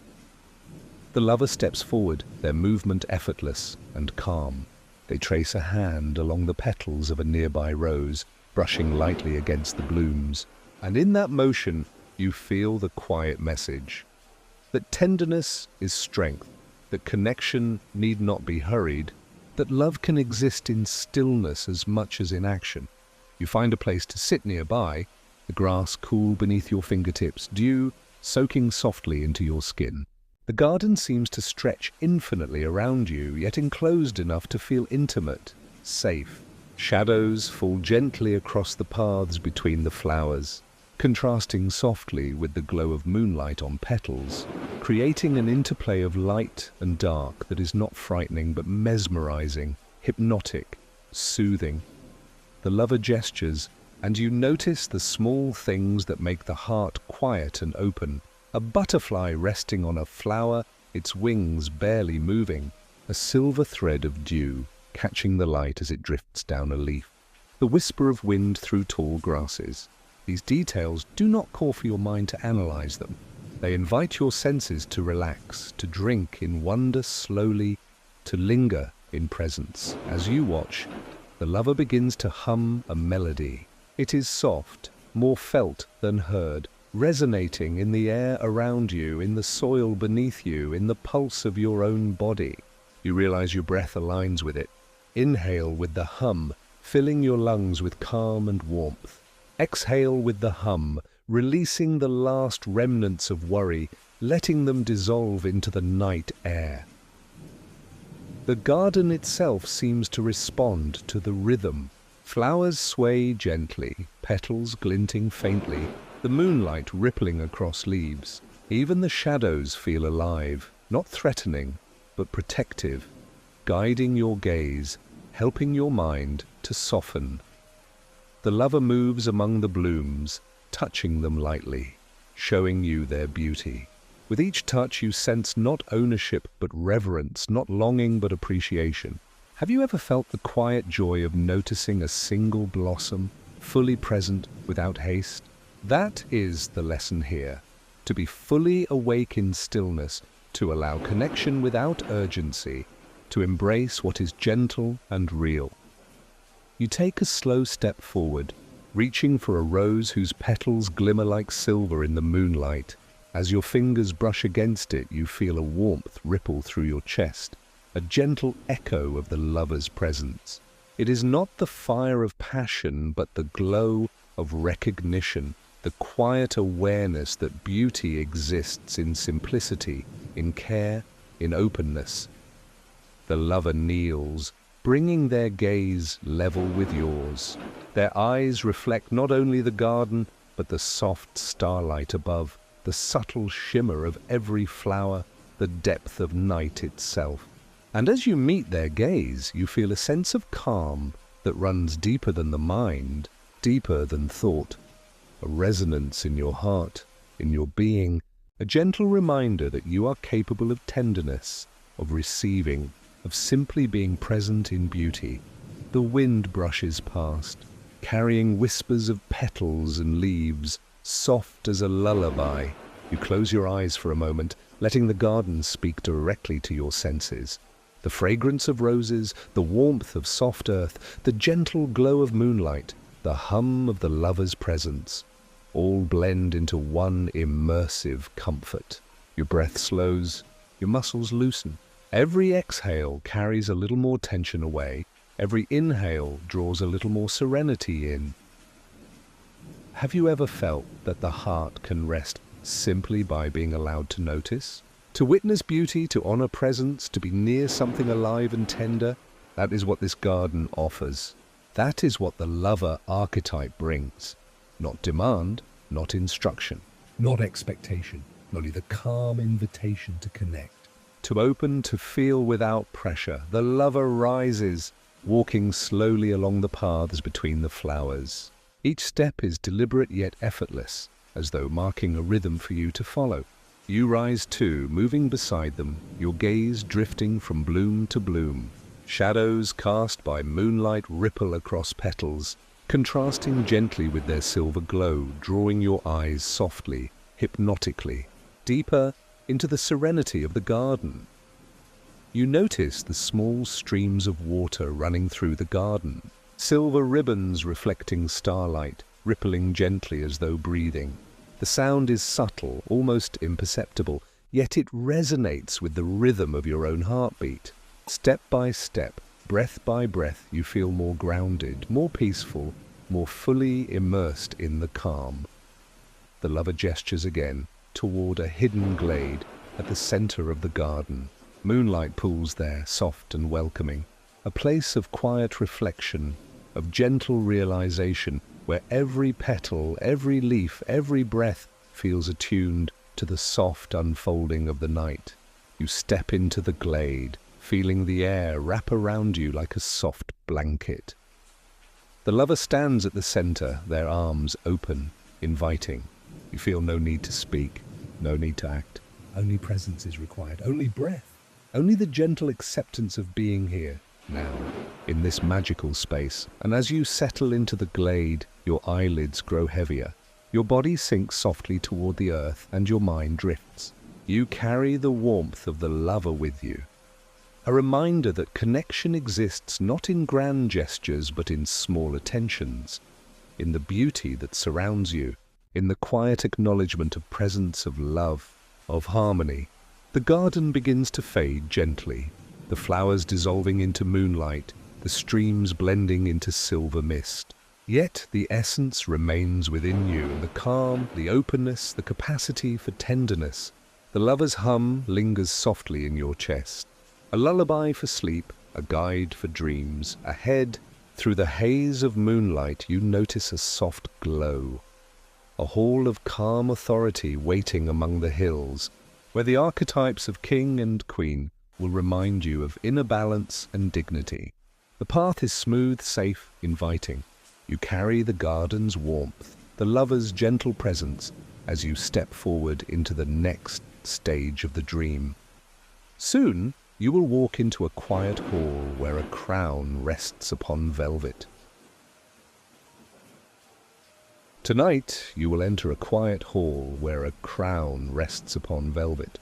The lover steps forward, their movement effortless and calm. They trace a hand along the petals of a nearby rose, brushing lightly against the blooms. And in that motion, you feel the quiet message that tenderness is strength, that connection need not be hurried, that love can exist in stillness as much as in action. You find a place to sit nearby, the grass cool beneath your fingertips, dew soaking softly into your skin. The garden seems to stretch infinitely around you, yet enclosed enough to feel intimate, safe. Shadows fall gently across the paths between the flowers, contrasting softly with the glow of moonlight on petals, creating an interplay of light and dark that is not frightening but mesmerizing, hypnotic, soothing. The lover gestures, and you notice the small things that make the heart quiet and open. A butterfly resting on a flower, its wings barely moving, a silver thread of dew catching the light as it drifts down a leaf, the whisper of wind through tall grasses. These details do not call for your mind to analyze them. They invite your senses to relax, to drink in wonder slowly, to linger in presence. As you watch, the lover begins to hum a melody. It is soft, more felt than heard, resonating in the air around you, in the soil beneath you, in the pulse of your own body. You realize your breath aligns with it. Inhale with the hum, filling your lungs with calm and warmth. Exhale with the hum, releasing the last remnants of worry, letting them dissolve into the night air. The garden itself seems to respond to the rhythm. Flowers sway gently, petals glinting faintly, the moonlight rippling across leaves. Even the shadows feel alive, not threatening, but protective, guiding your gaze, helping your mind to soften. The lover moves among the blooms, touching them lightly, showing you their beauty. With each touch you sense not ownership but reverence, not longing but appreciation. Have you ever felt the quiet joy of noticing a single blossom, fully present without haste? That is the lesson here, to be fully awake in stillness, to allow connection without urgency, to embrace what is gentle and real. You take a slow step forward, reaching for a rose whose petals glimmer like silver in the moonlight. As your fingers brush against it, you feel a warmth ripple through your chest, a gentle echo of the lover's presence. It is not the fire of passion, but the glow of recognition, the quiet awareness that beauty exists in simplicity, in care, in openness. The lover kneels, bringing their gaze level with yours. Their eyes reflect not only the garden, but the soft starlight above, the subtle shimmer of every flower, the depth of night itself. And as you meet their gaze, you feel a sense of calm that runs deeper than the mind, deeper than thought. A resonance in your heart, in your being, a gentle reminder that you are capable of tenderness, of receiving, of simply being present in beauty. The wind brushes past, carrying whispers of petals and leaves, soft as a lullaby. You close your eyes for a moment, letting the garden speak directly to your senses. The fragrance of roses, the warmth of soft earth, the gentle glow of moonlight, the hum of the lover's presence, all blend into one immersive comfort. Your breath slows, your muscles loosen. Every exhale carries a little more tension away. Every inhale draws a little more serenity in. Have you ever felt that the heart can rest simply by being allowed to notice? To witness beauty, to honor presence, to be near something alive and tender? That is what this garden offers. That is what the lover archetype brings. Not demand, not instruction. Not expectation, only the calm invitation to connect. To open, to feel without pressure. The lover rises, walking slowly along the paths between the flowers. Each step is deliberate yet effortless, as though marking a rhythm for you to follow. You rise too, moving beside them, your gaze drifting from bloom to bloom. Shadows cast by moonlight ripple across petals, contrasting gently with their silver glow, drawing your eyes softly, hypnotically, deeper into the serenity of the garden. You notice the small streams of water running through the garden, silver ribbons reflecting starlight, rippling gently as though breathing. The sound is subtle, almost imperceptible, yet it resonates with the rhythm of your own heartbeat. Step by step, breath by breath, you feel more grounded, more peaceful, more fully immersed in the calm. The lover gestures again toward a hidden glade at the center of the garden. Moonlight pools there, soft and welcoming, a place of quiet reflection, of gentle realization, where every petal, every leaf, every breath feels attuned to the soft unfolding of the night. You step into the glade, feeling the air wrap around you like a soft blanket. The lover stands at the center, their arms open, inviting. You feel no need to speak, no need to act. Only presence is required, only breath. Only the gentle acceptance of being here, now, in this magical space. And as you settle into the glade, your eyelids grow heavier. Your body sinks softly toward the earth, and your mind drifts. You carry the warmth of the lover with you. A reminder that connection exists not in grand gestures, but in small attentions, in the beauty that surrounds you, in the quiet acknowledgement of presence, of love, of harmony. The garden begins to fade gently, the flowers dissolving into moonlight, the streams blending into silver mist. Yet the essence remains within you, the calm, the openness, the capacity for tenderness. The lover's hum lingers softly in your chest. A lullaby for sleep, a guide for dreams. Ahead, through the haze of moonlight, you notice a soft glow. A hall of calm authority waiting among the hills, where the archetypes of king and queen will remind you of inner balance and dignity. The path is smooth, safe, inviting. You carry the garden's warmth, the lover's gentle presence, as you step forward into the next stage of the dream. Soon, you will walk into a quiet hall where a crown rests upon velvet. Tonight, you will enter a quiet hall where a crown rests upon velvet.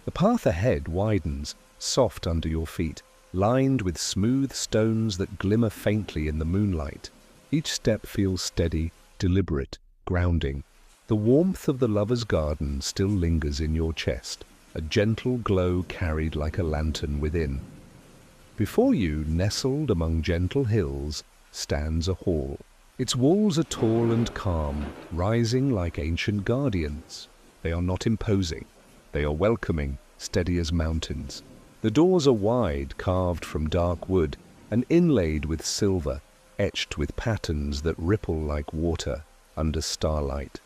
The path ahead widens, soft under your feet, lined with smooth stones that glimmer faintly in the moonlight. Each step feels steady, deliberate, grounding. The warmth of the lover's garden still lingers in your chest, a gentle glow carried like a lantern within. Before you, nestled among gentle hills, stands a hall. Its walls are tall and calm, rising like ancient guardians. They are not imposing. They are welcoming, steady as mountains. The doors are wide, carved from dark wood, and inlaid with silver, etched with patterns that ripple like water under starlight.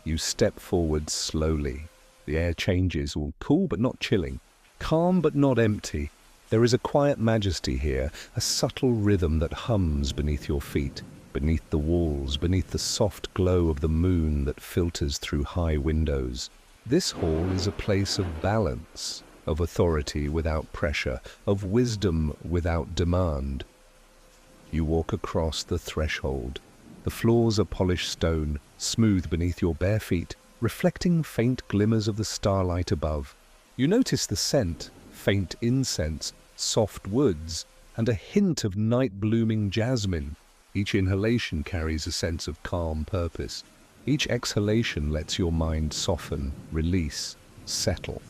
You step forward slowly. The air changes, all cool but not chilling, calm but not empty. There is a quiet majesty here, a subtle rhythm that hums beneath your feet, beneath the walls, beneath the soft glow of the moon that filters through high windows. This hall is a place of balance, of authority without pressure, of wisdom without demand. You walk across the threshold. The floors are polished stone, smooth beneath your bare feet, reflecting faint glimmers of the starlight above. You notice the scent, faint incense, soft woods, and a hint of night-blooming jasmine. Each inhalation carries a sense of calm purpose. Each exhalation lets your mind soften, release, settle.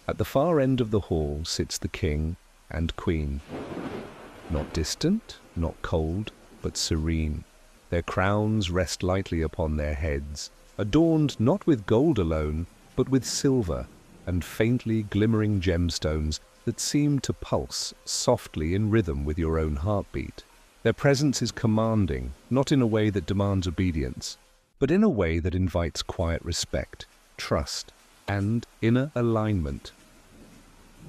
At the far end of the hall sits the king and queen. Not distant, not cold, but serene. Their crowns rest lightly upon their heads, adorned not with gold alone, but with silver and faintly glimmering gemstones that seem to pulse softly in rhythm with your own heartbeat. Their presence is commanding, not in a way that demands obedience, but in a way that invites quiet respect, trust, and inner alignment.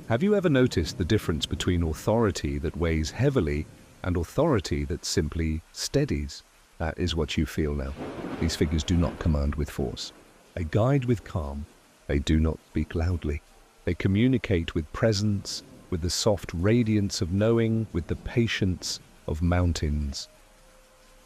Have you ever noticed the difference between authority that weighs heavily and authority that simply steadies? That is what you feel now. These figures do not command with force. They guide with calm. They do not speak loudly. They communicate with presence, with the soft radiance of knowing, with the patience of mountains.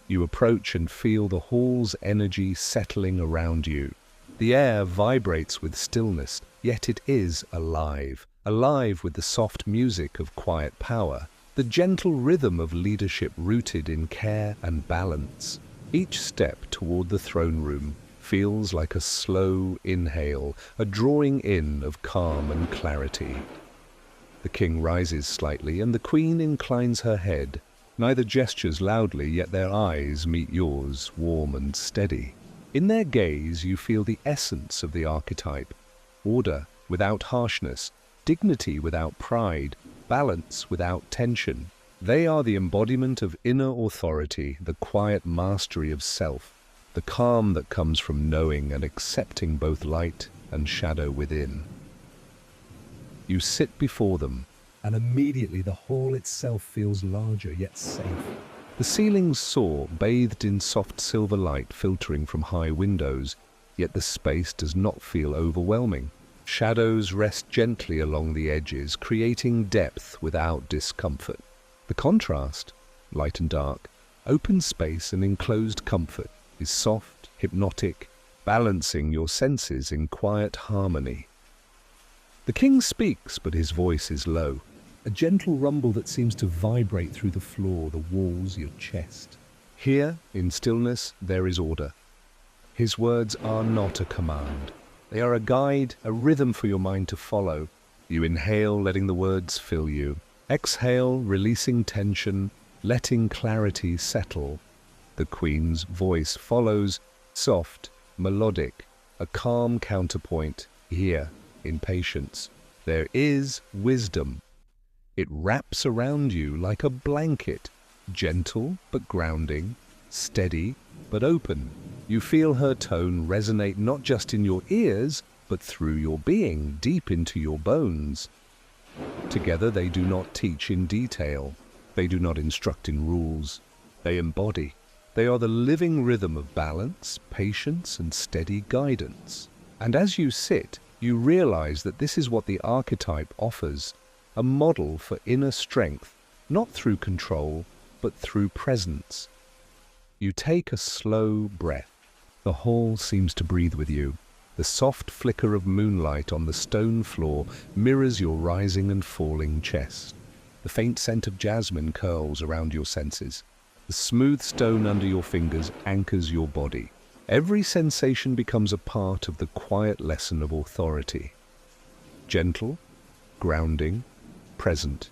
You approach and feel the hall's energy settling around you. The air vibrates with stillness, yet it is alive, alive with the soft music of quiet power, the gentle rhythm of leadership rooted in care and balance. Each step toward the throne room feels like a slow inhale, a drawing in of calm and clarity. The king rises slightly, and the queen inclines her head. Neither gestures loudly, yet their eyes meet yours, warm and steady. In their gaze you feel the essence of the archetype: order without harshness, dignity without pride, balance without tension. They are the embodiment of inner authority, the quiet mastery of self, the calm that comes from knowing and accepting both light and shadow within. You sit before them, And immediately the hall itself feels larger yet safe. the ceilings soar, bathed in soft silver light filtering from high windows, yet the space does not feel overwhelming. Shadows rest gently along the edges, creating depth without discomfort. The contrast, light and dark, open space and enclosed comfort, is soft, hypnotic, balancing your senses in quiet harmony. The king speaks, but his voice is low. A gentle rumble that seems to vibrate through the floor, the walls, your chest. Here, in stillness, there is order. His words are not a command. They are a guide, a rhythm for your mind to follow. You inhale, letting the words fill you. Exhale, releasing tension, letting clarity settle. The queen's voice follows, soft, melodic, a calm counterpoint. Here, in patience, there is wisdom. It wraps around you like a blanket, gentle but grounding, steady but open. You feel her tone resonate not just in your ears, but through your being, deep into your bones. Together they do not teach in detail. They do not instruct in rules. They embody. They are the living rhythm of balance, patience, and steady guidance. And as you sit, you realize that this is what the archetype offers, a model for inner strength, not through control, but through presence. You take a slow breath. The hall seems to breathe with you. The soft flicker of moonlight on the stone floor mirrors your rising and falling chest. The faint scent of jasmine curls around your senses. The smooth stone under your fingers anchors your body. Every sensation becomes a part of the quiet lesson of authority. Gentle, grounding, present.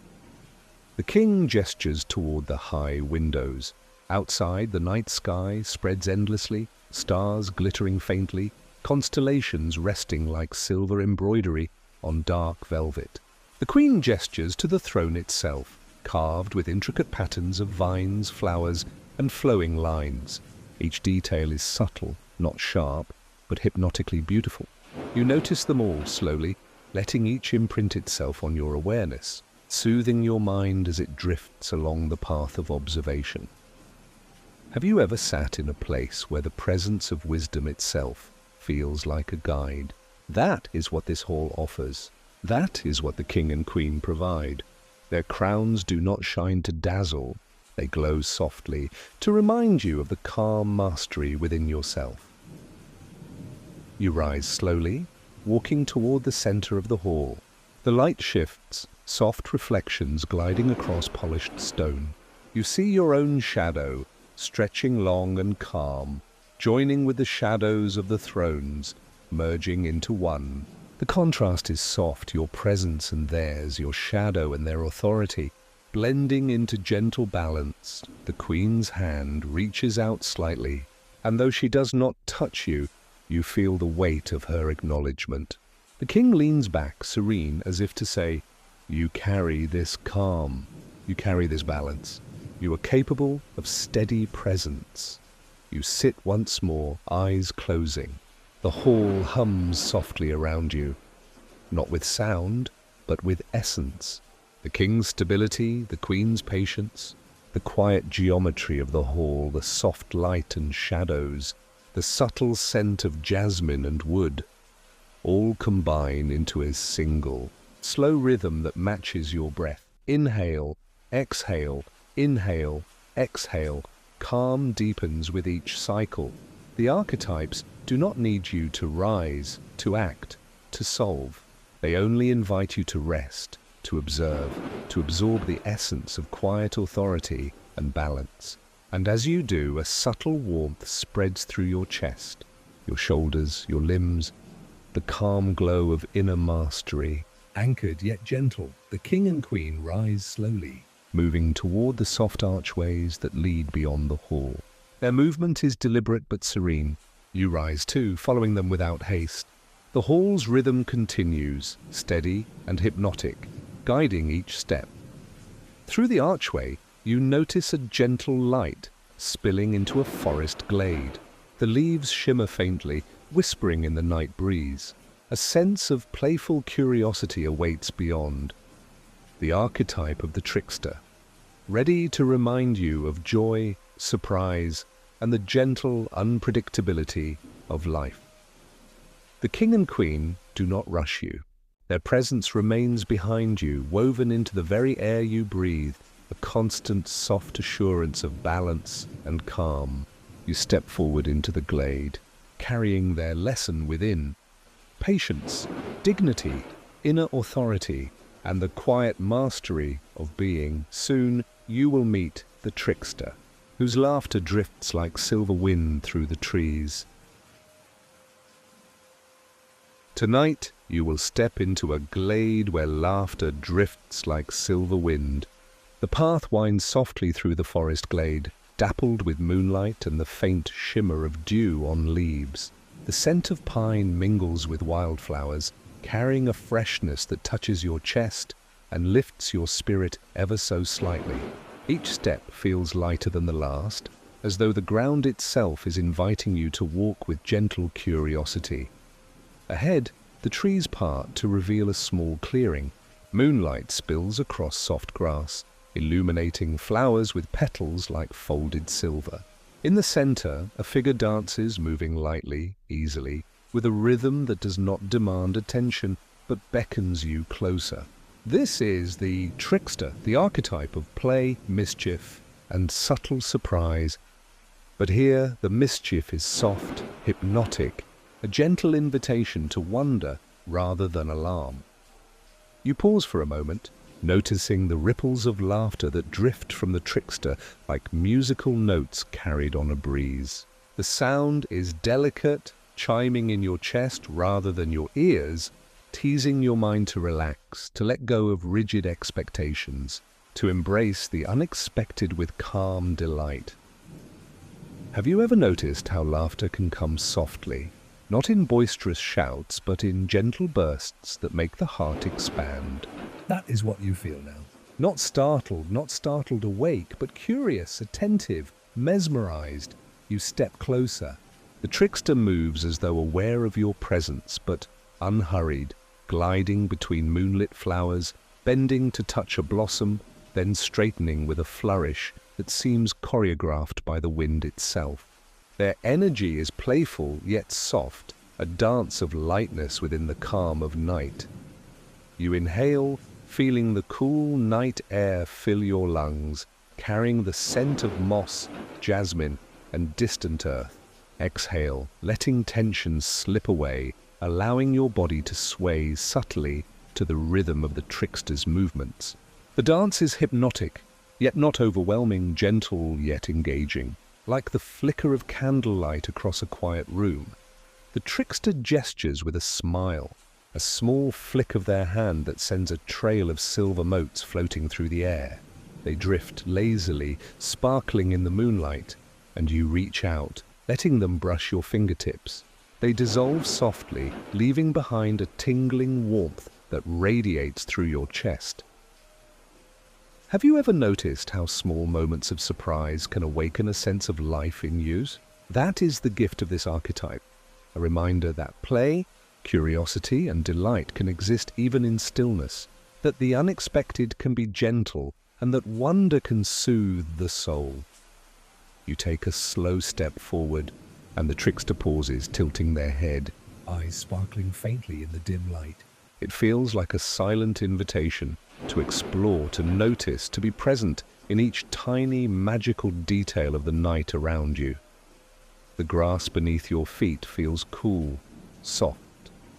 The king gestures toward the high windows. Outside, the night sky spreads endlessly, stars glittering faintly, constellations resting like silver embroidery on dark velvet. The queen gestures to the throne itself, carved with intricate patterns of vines, flowers, and flowing lines. Each detail is subtle, not sharp, but hypnotically beautiful. You notice them all slowly, letting each imprint itself on your awareness, soothing your mind as it drifts along the path of observation. Have you ever sat in a place where the presence of wisdom itself feels like a guide? That is what this hall offers. That is what the king and queen provide. Their crowns do not shine to dazzle. They glow softly to remind you of the calm mastery within yourself. You rise slowly, walking toward the center of the hall. The light shifts, soft reflections gliding across polished stone. You see your own shadow, stretching long and calm, joining with the shadows of the thrones, merging into one. The contrast is soft, your presence and theirs, your shadow and their authority, blending into gentle balance. The queen's hand reaches out slightly, and though she does not touch you, you feel the weight of her acknowledgement. The king leans back, serene, as if to say, "You carry this calm, you carry this balance. You are capable of steady presence." You sit once more, eyes closing. The hall hums softly around you, not with sound, but with essence. The king's stability, the queen's patience, the quiet geometry of the hall, the soft light and shadows, the subtle scent of jasmine and wood, all combine into a single, slow rhythm that matches your breath. Inhale, exhale, inhale, exhale. Calm deepens with each cycle. The archetypes do not need you to rise, to act, to solve. They only invite you to rest, to observe, to absorb the essence of quiet authority and balance. And as you do, a subtle warmth spreads through your chest, your shoulders, your limbs, the calm glow of inner mastery. Anchored yet gentle, the king and queen rise slowly, moving toward the soft archways that lead beyond the hall. Their movement is deliberate but serene. You rise too, following them without haste. The hall's rhythm continues, steady and hypnotic, guiding each step. Through the archway, you notice a gentle light spilling into a forest glade. The leaves shimmer faintly, whispering in the night breeze. A sense of playful curiosity awaits beyond. The archetype of the trickster, ready to remind you of joy, surprise, and the gentle unpredictability of life. The king and queen do not rush you. Their presence remains behind you, woven into the very air you breathe, a constant soft assurance of balance and calm. You step forward into the glade, carrying their lesson within. Patience, dignity, inner authority, and the quiet mastery of being. Soon you will meet the trickster, whose laughter drifts like silver wind through the trees. Tonight you will step into a glade where laughter drifts like silver wind. The path winds softly through the forest glade, dappled with moonlight and the faint shimmer of dew on leaves. The scent of pine mingles with wildflowers, carrying a freshness that touches your chest and lifts your spirit ever so slightly. Each step feels lighter than the last, as though the ground itself is inviting you to walk with gentle curiosity. Ahead, the trees part to reveal a small clearing. Moonlight spills across soft grass, illuminating flowers with petals like folded silver. In the center, a figure dances, moving lightly, easily, with a rhythm that does not demand attention, but beckons you closer. This is the trickster, the archetype of play, mischief, and subtle surprise. But here, the mischief is soft, hypnotic, a gentle invitation to wonder rather than alarm. You pause for a moment, noticing the ripples of laughter that drift from the trickster like musical notes carried on a breeze. The sound is delicate, chiming in your chest rather than your ears, teasing your mind to relax, to let go of rigid expectations, to embrace the unexpected with calm delight. Have you ever noticed how laughter can come softly, not in boisterous shouts, but in gentle bursts that make the heart expand? That is what you feel now. Not startled awake, but curious, attentive, mesmerized. You step closer. The trickster moves as though aware of your presence, but unhurried, gliding between moonlit flowers, bending to touch a blossom, then straightening with a flourish that seems choreographed by the wind itself. Their energy is playful yet soft, a dance of lightness within the calm of night. You inhale, feeling the cool night air fill your lungs, carrying the scent of moss, jasmine, and distant earth. Exhale, letting tension slip away, allowing your body to sway subtly to the rhythm of the trickster's movements. The dance is hypnotic, yet not overwhelming, gentle yet engaging, like the flicker of candlelight across a quiet room. The trickster gestures with a smile, a small flick of their hand that sends a trail of silver motes floating through the air. They drift lazily, sparkling in the moonlight, and you reach out, letting them brush your fingertips. They dissolve softly, leaving behind a tingling warmth that radiates through your chest. Have you ever noticed how small moments of surprise can awaken a sense of life in you? That is the gift of this archetype. a reminder that play, curiosity, and delight can exist even in stillness, that the unexpected can be gentle, and that wonder can soothe the soul. You take a slow step forward, and the trickster pauses, tilting their head, eyes sparkling faintly in the dim light. It feels like a silent invitation to explore, to notice, to be present in each tiny magical detail of the night around you. The grass beneath your feet feels cool, soft.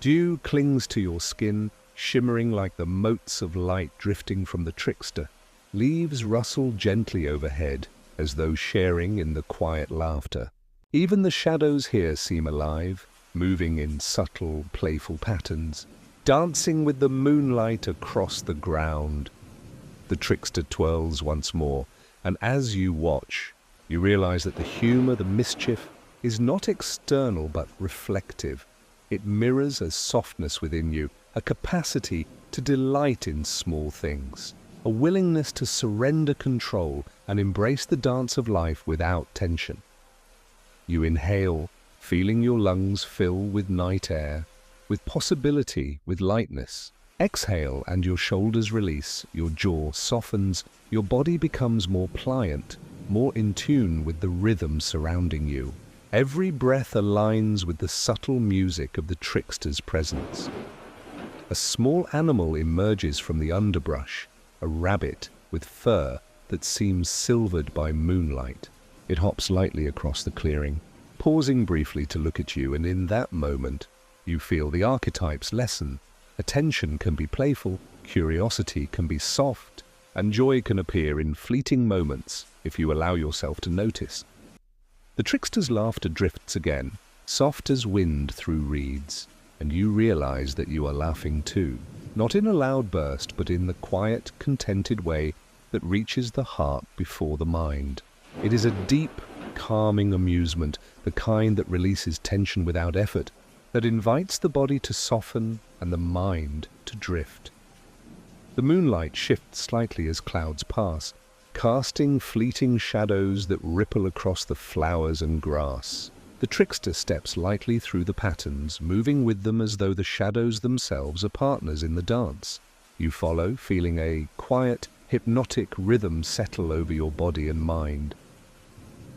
Dew clings to your skin, shimmering like the motes of light drifting from the trickster. Leaves rustle gently overhead, as though sharing in the quiet laughter. Even the shadows here seem alive, moving in subtle, playful patterns, dancing with the moonlight across the ground. The trickster twirls once more, and as you watch, you realize that the humor, the mischief, is not external but reflective. It mirrors a softness within you, a capacity to delight in small things, a willingness to surrender control and embrace the dance of life without tension. You inhale, feeling your lungs fill with night air, with possibility, with lightness. Exhale and your shoulders release, your jaw softens, your body becomes more pliant, more in tune with the rhythm surrounding you. Every breath aligns with the subtle music of the trickster's presence. A small animal emerges from the underbrush, a rabbit with fur that seems silvered by moonlight. It hops lightly across the clearing, pausing briefly to look at you, and in that moment, you feel the archetypes lessen. Attention can be playful, curiosity can be soft, and joy can appear in fleeting moments if you allow yourself to notice. The trickster's laughter drifts again, soft as wind through reeds, and you realize that you are laughing too, not in a loud burst, but in the quiet, contented way that reaches the heart before the mind. It is a deep, calming amusement, the kind that releases tension without effort, that invites the body to soften and the mind to drift. The moonlight shifts slightly as clouds pass, casting fleeting shadows that ripple across the flowers and grass. The trickster steps lightly through the patterns, moving with them as though the shadows themselves are partners in the dance. You follow, feeling a quiet, hypnotic rhythm settle over your body and mind.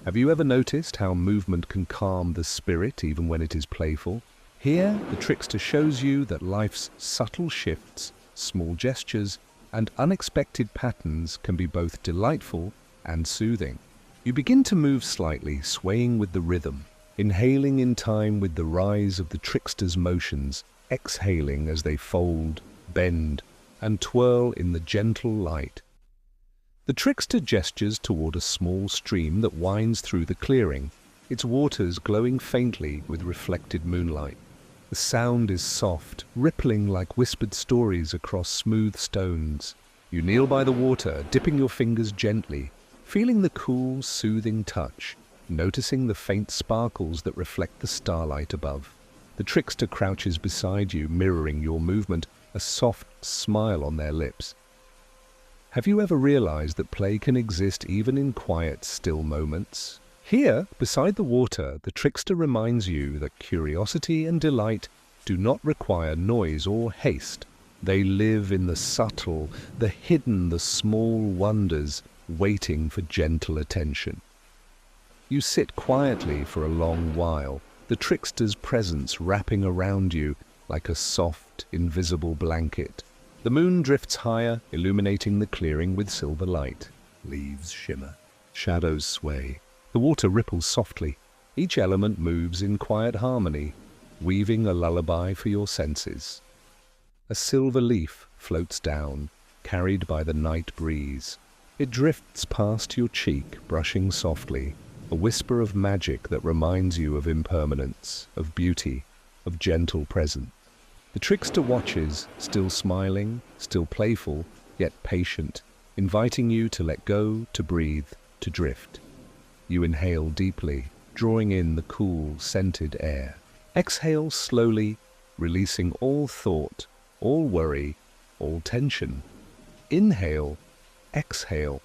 Have you ever noticed how movement can calm the spirit even when it is playful? Here, the trickster shows you that life's subtle shifts, small gestures, and unexpected patterns can be both delightful and soothing. You begin to move slightly, swaying with the rhythm, inhaling in time with the rise of the trickster's motions, exhaling as they fold, bend, and twirl in the gentle light. The trickster gestures toward a small stream that winds through the clearing, its waters glowing faintly with reflected moonlight. The sound is soft, rippling like whispered stories across smooth stones. You kneel by the water, dipping your fingers gently, feeling the cool, soothing touch, noticing the faint sparkles that reflect the starlight above. The trickster crouches beside you, mirroring your movement, a soft smile on their lips. Have you ever realized that play can exist even in quiet, still moments? Here, beside the water, the trickster reminds you that curiosity and delight do not require noise or haste. They live in the subtle, the hidden, the small wonders, waiting for gentle attention. You sit quietly for a long while, the trickster's presence wrapping around you like a soft, invisible blanket. The moon drifts higher, illuminating the clearing with silver light. Leaves shimmer, shadows sway. The water ripples softly. Each element moves in quiet harmony, weaving a lullaby for your senses. A silver leaf floats down, carried by the night breeze. It drifts past your cheek, brushing softly, a whisper of magic that reminds you of impermanence, of beauty, of gentle presence. The trickster watches, still smiling, still playful, yet patient, inviting you to let go, to breathe, to drift. You inhale deeply, drawing in the cool, scented air. Exhale slowly, releasing all thought, all worry, all tension. Inhale, exhale.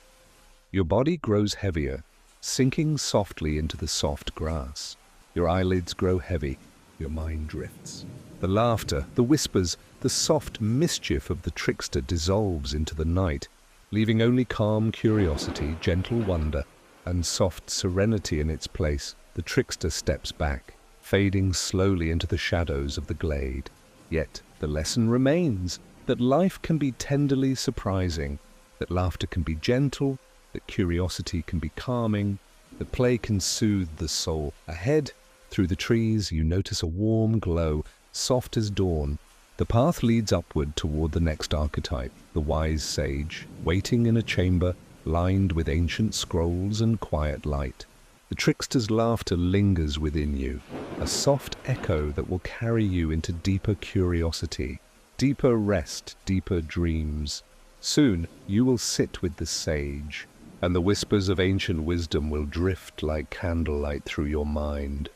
Your body grows heavier, sinking softly into the soft grass. Your eyelids grow heavy, Your mind drifts. The laughter, the whispers, the soft mischief of the trickster dissolves into the night, leaving only calm curiosity, gentle wonder, and soft serenity in its place. The trickster steps back, fading slowly into the shadows of the glade. Yet the lesson remains that life can be tenderly surprising, that laughter can be gentle, that curiosity can be calming, that play can soothe the soul. Ahead, through the trees, you notice a warm glow, soft as dawn. The path leads upward toward the next archetype, the wise sage, waiting in a chamber lined with ancient scrolls and quiet light. The trickster's laughter lingers within you, a soft echo that will carry you into deeper curiosity, deeper rest, deeper dreams. Soon you will sit with the sage, and the whispers of ancient wisdom will drift like candlelight through your mind.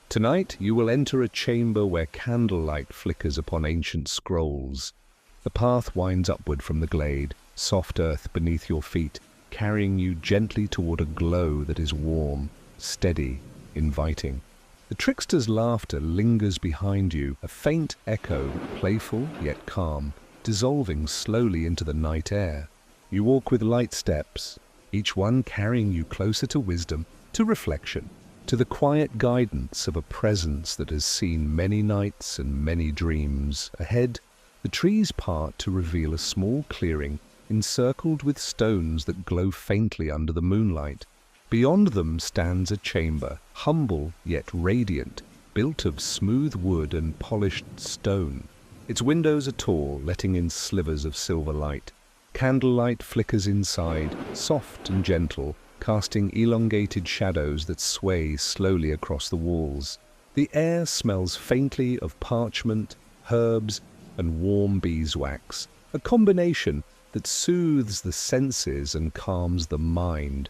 Tonight you will enter a chamber where candlelight flickers upon ancient scrolls. The path winds upward from the glade, soft earth beneath your feet, carrying you gently toward a glow that is warm, steady, inviting. The trickster's laughter lingers behind you, a faint echo, playful yet calm, dissolving slowly into the night air. You walk with light steps, each one carrying you closer to wisdom, to reflection, to the quiet guidance of a presence that has seen many nights and many dreams. Ahead, the trees part to reveal a small clearing encircled with stones that glow faintly under the moonlight. Beyond them stands a chamber, humble yet radiant, built of smooth wood and polished stone. Its windows are tall, letting in slivers of silver light. Candlelight flickers inside, soft and gentle, casting elongated shadows that sway slowly across the walls. The air smells faintly of parchment, herbs, and warm beeswax, a combination that soothes the senses and calms the mind.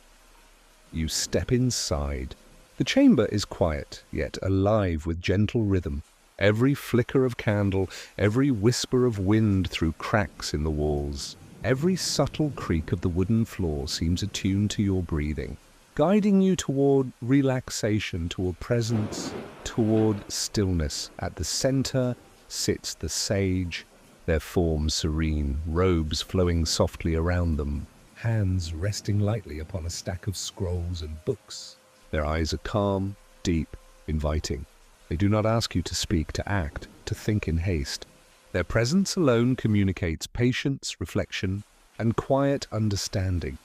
You step inside. The chamber is quiet, yet alive with gentle rhythm. Every flicker of candle, every whisper of wind through cracks in the walls, every subtle creak of the wooden floor seems attuned to your breathing, guiding you toward relaxation, toward presence, toward stillness. At the center sits the sage, their form serene, robes flowing softly around them, Hands resting lightly upon a stack of scrolls and books. Their eyes are calm, deep, inviting. They do not ask you to speak, to act, to think in haste. Their presence alone communicates patience, reflection, and quiet understanding.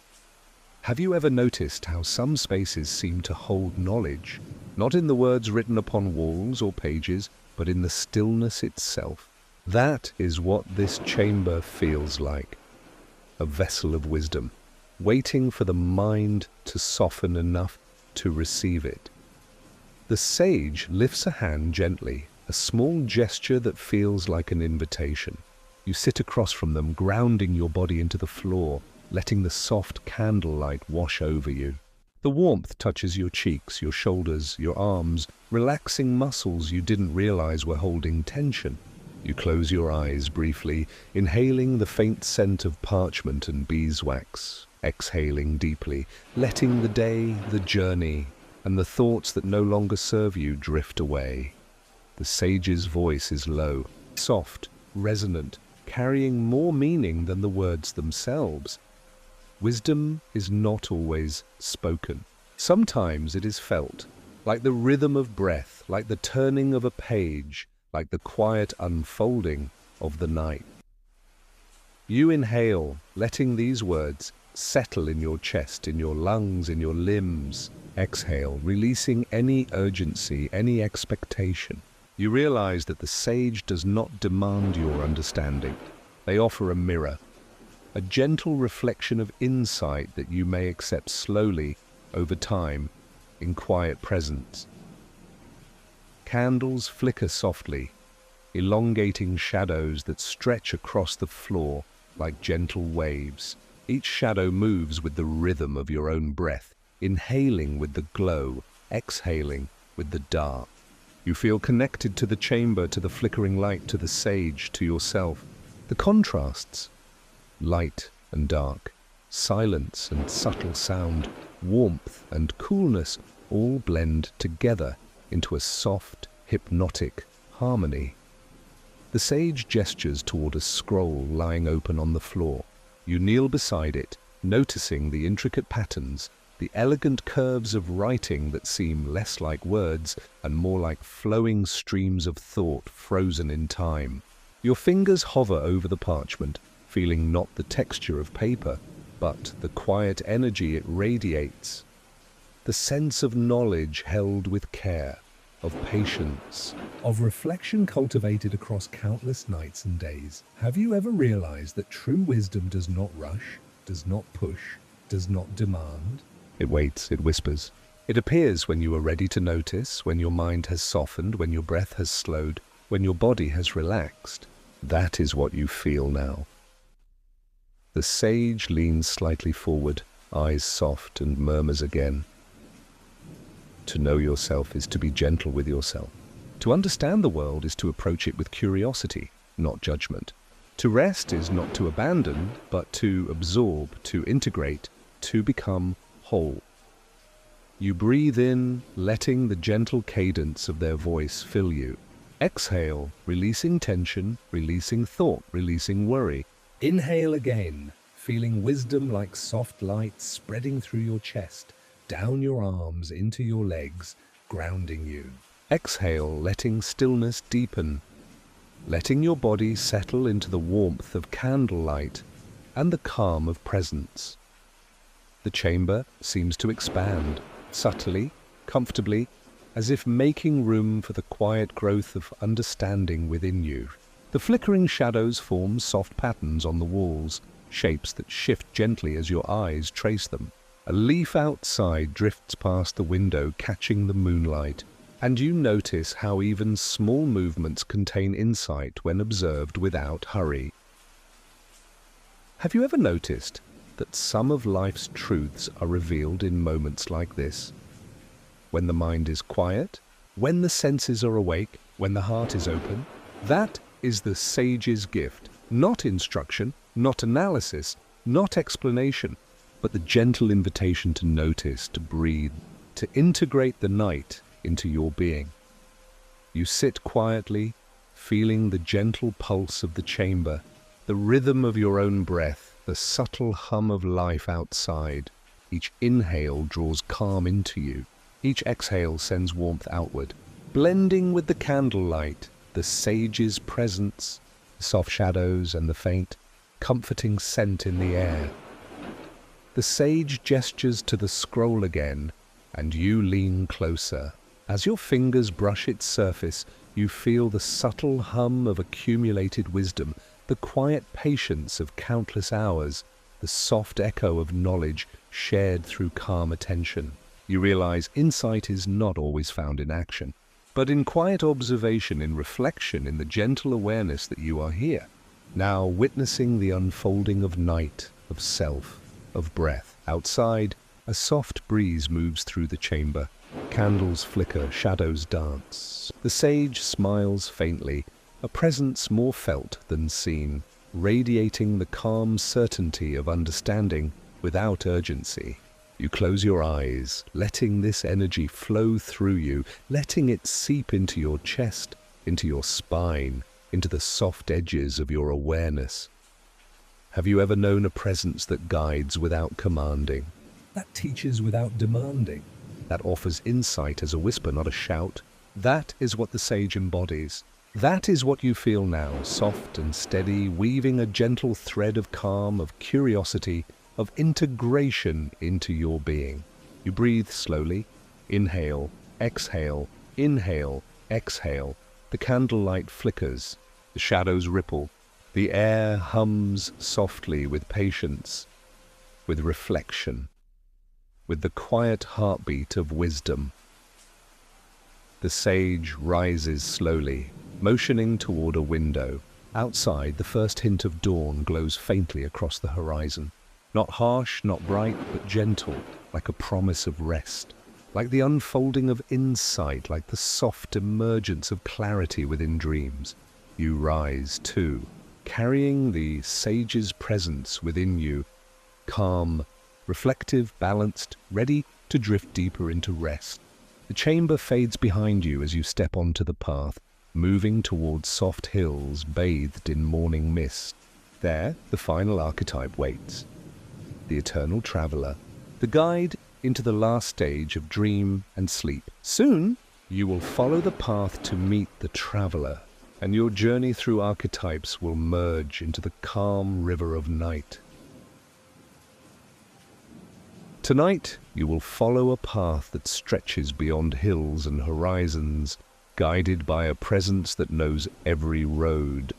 Have you ever noticed how some spaces seem to hold knowledge, not in the words written upon walls or pages, but in the stillness itself? That is what this chamber feels like. A vessel of wisdom, waiting for the mind to soften enough to receive it. The sage lifts a hand gently, a small gesture that feels like an invitation. You sit across from them, grounding your body into the floor, letting the soft candlelight wash over you. The warmth touches your cheeks, your shoulders, your arms, relaxing muscles you didn't realize were holding tension. You close your eyes briefly, inhaling the faint scent of parchment and beeswax, exhaling deeply, letting the day, the journey, and the thoughts that no longer serve you drift away. The sage's voice is low, soft, resonant, carrying more meaning than the words themselves. Wisdom is not always spoken. Sometimes it is felt, like the rhythm of breath, like the turning of a page, like the quiet unfolding of the night. You inhale, letting these words settle in your chest, in your lungs, in your limbs. Exhale, releasing any urgency, any expectation. You realize that the sage does not demand your understanding. They offer a mirror, a gentle reflection of insight that you may accept slowly over time in quiet presence. Candles flicker softly, elongating shadows that stretch across the floor like gentle waves. Each shadow moves with the rhythm of your own breath, inhaling with the glow, exhaling with the dark. You feel connected to the chamber, to the flickering light, to the sage, to yourself. The contrasts, light and dark, silence and subtle sound, warmth and coolness, all blend together into a soft, hypnotic harmony. The sage gestures toward a scroll lying open on the floor. You kneel beside it, noticing the intricate patterns, the elegant curves of writing that seem less like words and more like flowing streams of thought frozen in time. Your fingers hover over the parchment, feeling not the texture of paper, but the quiet energy it radiates. The sense of knowledge held with care, of patience, of reflection cultivated across countless nights and days. Have you ever realized that true wisdom does not rush, does not push, does not demand? It waits, it whispers. It appears when you are ready to notice, when your mind has softened, when your breath has slowed, when your body has relaxed. That is what you feel now. The sage leans slightly forward, eyes soft, and murmurs again. To know yourself is to be gentle with yourself. To understand the world is to approach it with curiosity, not judgment. To rest is not to abandon, but to absorb, to integrate, to become whole. You breathe in, letting the gentle cadence of their voice fill you. Exhale, releasing tension, releasing thought, releasing worry. Inhale again, feeling wisdom like soft light spreading through your chest, down your arms, into your legs, grounding you. Exhale, letting stillness deepen, letting your body settle into the warmth of candlelight and the calm of presence. The chamber seems to expand, subtly, comfortably, as if making room for the quiet growth of understanding within you. The flickering shadows form soft patterns on the walls, shapes that shift gently as your eyes trace them. A leaf outside drifts past the window, catching the moonlight, and you notice how even small movements contain insight when observed without hurry. Have you ever noticed that some of life's truths are revealed in moments like this? When the mind is quiet, when the senses are awake, when the heart is open? That is the sage's gift. Not instruction, not analysis, not explanation, but the gentle invitation to notice, to breathe, to integrate the night into your being. You sit quietly, feeling the gentle pulse of the chamber, the rhythm of your own breath, the subtle hum of life outside. Each inhale draws calm into you. Each exhale sends warmth outward, blending with the candlelight, the sage's presence, the soft shadows and the faint, comforting scent in the air. The sage gestures to the scroll again, and you lean closer. As your fingers brush its surface, you feel the subtle hum of accumulated wisdom, the quiet patience of countless hours, the soft echo of knowledge shared through calm attention. You realize insight is not always found in action, but in quiet observation, in reflection, in the gentle awareness that you are here, now witnessing the unfolding of night, of self, of breath. Outside, a soft breeze moves through the chamber. Candles flicker, shadows dance. The sage smiles faintly, a presence more felt than seen, radiating the calm certainty of understanding without urgency. You close your eyes, letting this energy flow through you, letting it seep into your chest, into your spine, into the soft edges of your awareness. Have you ever known a presence that guides without commanding? That teaches without demanding. That offers insight as a whisper, not a shout? That is what the sage embodies. That is what you feel now, soft and steady, weaving a gentle thread of calm, of curiosity, of integration into your being. You breathe slowly. Inhale, exhale, inhale, exhale. The candlelight flickers. The shadows ripple. The air hums softly with patience, with reflection, with the quiet heartbeat of wisdom. The sage rises slowly, motioning toward a window. Outside, the first hint of dawn glows faintly across the horizon. Not harsh, not bright, but gentle, like a promise of rest, like the unfolding of insight, like the soft emergence of clarity within dreams. You rise, too, carrying the sage's presence within you, calm, reflective, balanced, ready to drift deeper into rest. The chamber fades behind you as you step onto the path, moving towards soft hills bathed in morning mist. There, the final archetype waits. The eternal traveler, the guide into the last stage of dream and sleep. Soon, you will follow the path to meet the traveler, and your journey through archetypes will merge into the calm river of night. Tonight, you will follow a path that stretches beyond hills and horizons, guided by a presence that knows every road.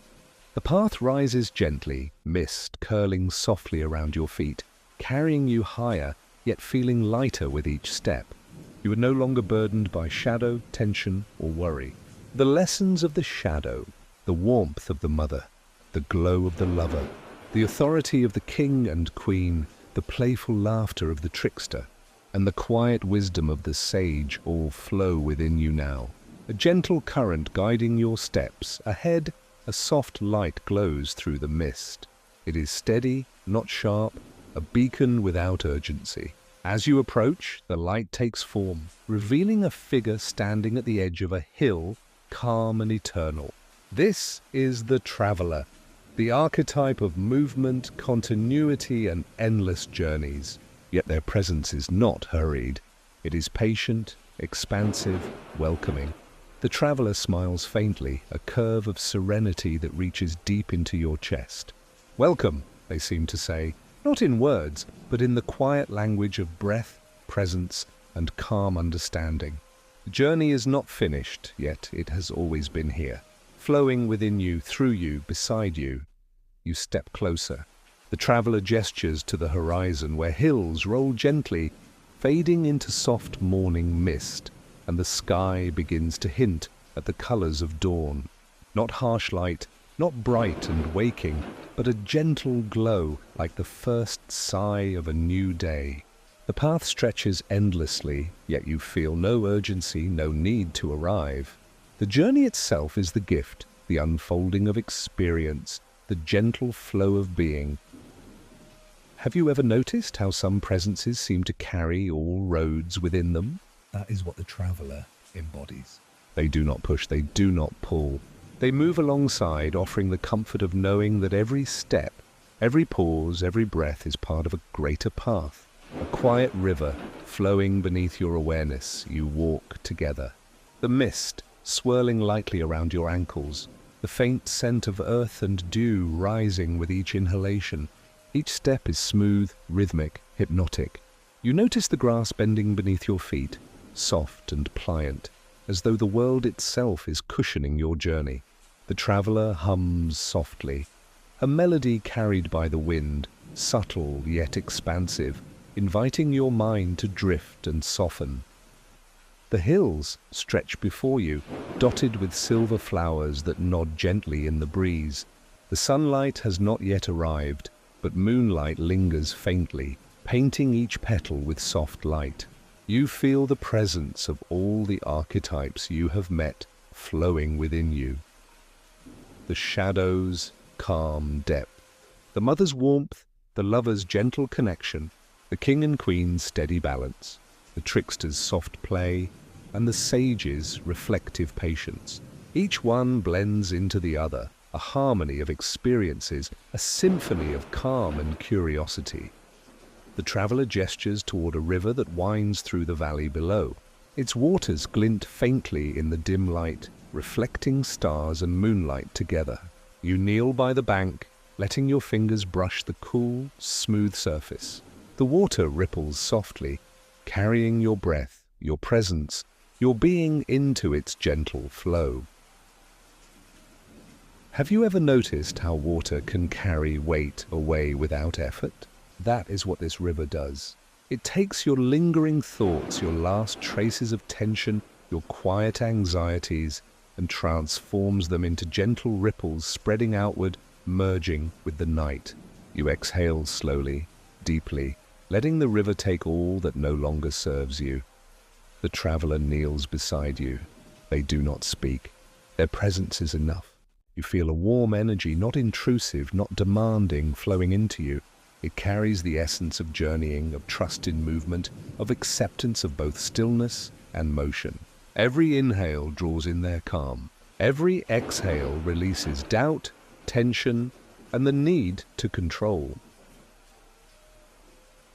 The path rises gently, mist curling softly around your feet, carrying you higher, yet feeling lighter with each step. You are no longer burdened by shadow, tension, or worry. The lessons of the shadow, the warmth of the mother, the glow of the lover, the authority of the king and queen, the playful laughter of the trickster, and the quiet wisdom of the sage all flow within you now. A gentle current guiding your steps. Ahead, a soft light glows through the mist. It is steady, not sharp, a beacon without urgency. As you approach, the light takes form, revealing a figure standing at the edge of a hill, calm and eternal. This is the traveler, the archetype of movement, continuity, and endless journeys. Yet their presence is not hurried. It is patient, expansive, welcoming. The traveler smiles faintly, a curve of serenity that reaches deep into your chest. Welcome, they seem to say, not in words, but in the quiet language of breath, presence, and calm understanding. The journey is not finished, yet it has always been here, flowing within you, through you, beside you. You step closer. The traveler gestures to the horizon where hills roll gently, fading into soft morning mist, and the sky begins to hint at the colors of dawn. Not harsh light, not bright and waking, but a gentle glow like the first sigh of a new day. The path stretches endlessly, yet you feel no urgency, no need to arrive. The journey itself is the gift, the unfolding of experience, the gentle flow of being. Have you ever noticed how some presences seem to carry all roads within them? That is what the traveler embodies. They do not push, they do not pull. They move alongside, offering the comfort of knowing that every step, every pause, every breath is part of a greater path. A quiet river flowing beneath your awareness, you walk together. The mist swirling lightly around your ankles, the faint scent of earth and dew rising with each inhalation. Each step is smooth, rhythmic, hypnotic. You notice the grass bending beneath your feet, soft and pliant, as though the world itself is cushioning your journey. The traveler hums softly, a melody carried by the wind, subtle yet expansive, inviting your mind to drift and soften. The hills stretch before you, dotted with silver flowers that nod gently in the breeze. The sunlight has not yet arrived, but moonlight lingers faintly, painting each petal with soft light. You feel the presence of all the archetypes you have met flowing within you. The shadow's calm depth, the mother's warmth, the lover's gentle connection, the king and queen's steady balance, the trickster's soft play, and the sage's reflective patience. Each one blends into the other, a harmony of experiences, a symphony of calm and curiosity. The traveler gestures toward a river that winds through the valley below. Its waters glint faintly in the dim light, reflecting stars and moonlight together. You kneel by the bank, letting your fingers brush the cool, smooth surface. The water ripples softly, carrying your breath, your presence, your being into its gentle flow. Have you ever noticed how water can carry weight away without effort? That is what this river does. It takes your lingering thoughts, your last traces of tension, your quiet anxieties, and transforms them into gentle ripples spreading outward, merging with the night. You exhale slowly, deeply, letting the river take all that no longer serves you. The traveler kneels beside you. They do not speak. Their presence is enough. You feel a warm energy, not intrusive, not demanding, flowing into you. It carries the essence of journeying, of trust in movement, of acceptance of both stillness and motion. Every inhale draws in their calm. Every exhale releases doubt, tension, and the need to control.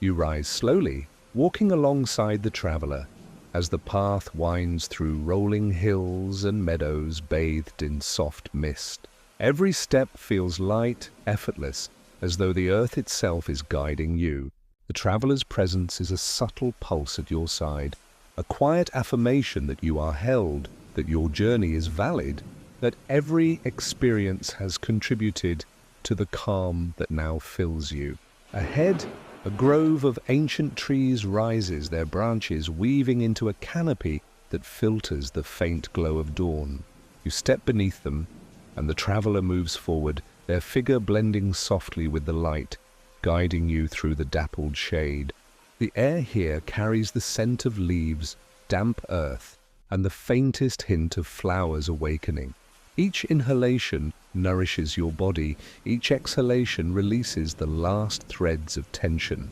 You rise slowly, walking alongside the traveler, as the path winds through rolling hills and meadows bathed in soft mist. Every step feels light, effortless, as though the earth itself is guiding you. The traveler's presence is a subtle pulse at your side, a quiet affirmation that you are held, that your journey is valid, that every experience has contributed to the calm that now fills you. Ahead, a grove of ancient trees rises, their branches weaving into a canopy that filters the faint glow of dawn. You step beneath them, and the traveler moves forward, their figure blending softly with the light, guiding you through the dappled shade. The air here carries the scent of leaves, damp earth, and the faintest hint of flowers awakening. Each inhalation nourishes your body, each exhalation releases the last threads of tension.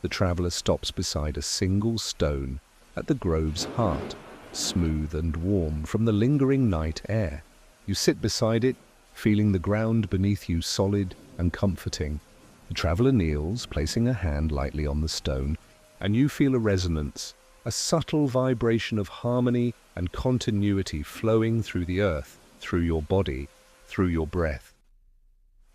The traveler stops beside a single stone at the grove's heart, smooth and warm from the lingering night air. You sit beside it, feeling the ground beneath you solid and comforting. The traveler kneels, placing a hand lightly on the stone, and you feel a resonance, a subtle vibration of harmony and continuity flowing through the earth, through your body, through your breath.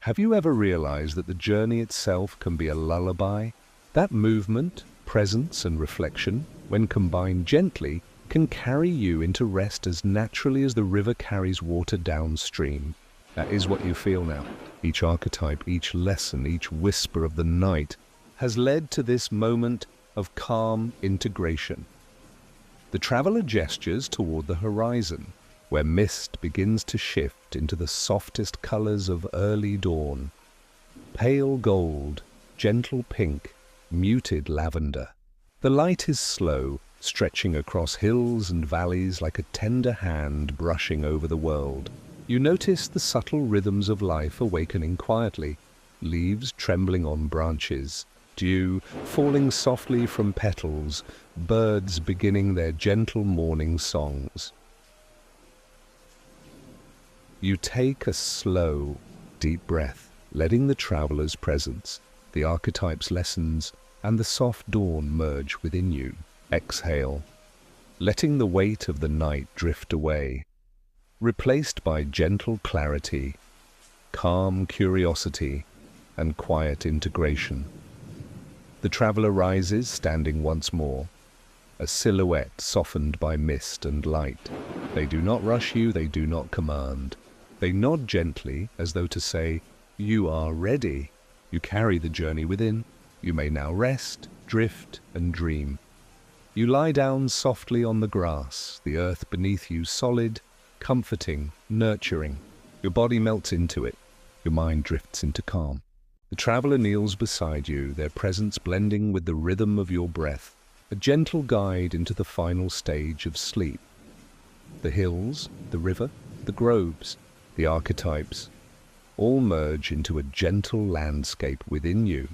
Have you ever realized that the journey itself can be a lullaby? That movement, presence, and reflection, when combined gently, can carry you into rest as naturally as the river carries water downstream. That is what you feel now. Each archetype, each lesson, each whisper of the night has led to this moment of calm integration. The traveler gestures toward the horizon, where mist begins to shift into the softest colors of early dawn. Pale gold, gentle pink, muted lavender. The light is slow, stretching across hills and valleys like a tender hand brushing over the world. You notice the subtle rhythms of life awakening quietly, leaves trembling on branches, dew falling softly from petals, birds beginning their gentle morning songs. You take a slow, deep breath, letting the traveler's presence, the archetype's lessons, and the soft dawn merge within you. Exhale, letting the weight of the night drift away, replaced by gentle clarity, calm curiosity, and quiet integration. The traveler rises, standing once more, a silhouette softened by mist and light. They do not rush you, they do not command. They nod gently, as though to say, "You are ready." You carry the journey within. You may now rest, drift, and dream. You lie down softly on the grass, the earth beneath you solid, comforting, nurturing. Your body melts into it. Your mind drifts into calm. The traveler kneels beside you, their presence blending with the rhythm of your breath, a gentle guide into the final stage of sleep. The hills, the river, the groves, the archetypes, all merge into a gentle landscape within you.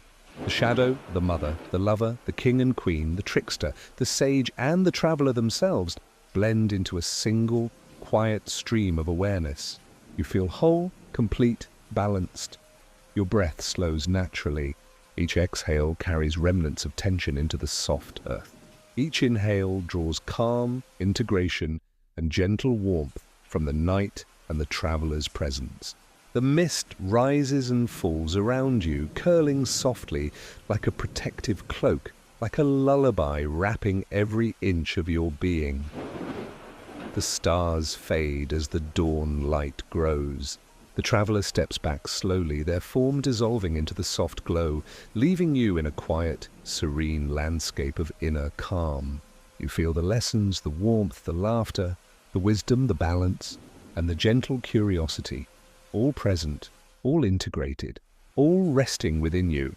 The shadow, the mother, the lover, the king and queen, the trickster, the sage, and the traveler themselves blend into a single, quiet stream of awareness. You feel whole, complete, balanced. Your breath slows naturally. Each exhale carries remnants of tension into the soft earth. Each inhale draws calm, integration, and gentle warmth from the night and the traveler's presence. The mist rises and falls around you, curling softly like a protective cloak, like a lullaby wrapping every inch of your being. The stars fade as the dawn light grows. The traveler steps back slowly, their form dissolving into the soft glow, leaving you in a quiet, serene landscape of inner calm. You feel the lessons, the warmth, the laughter, the wisdom, the balance, and the gentle curiosity, all present, all integrated, all resting within you.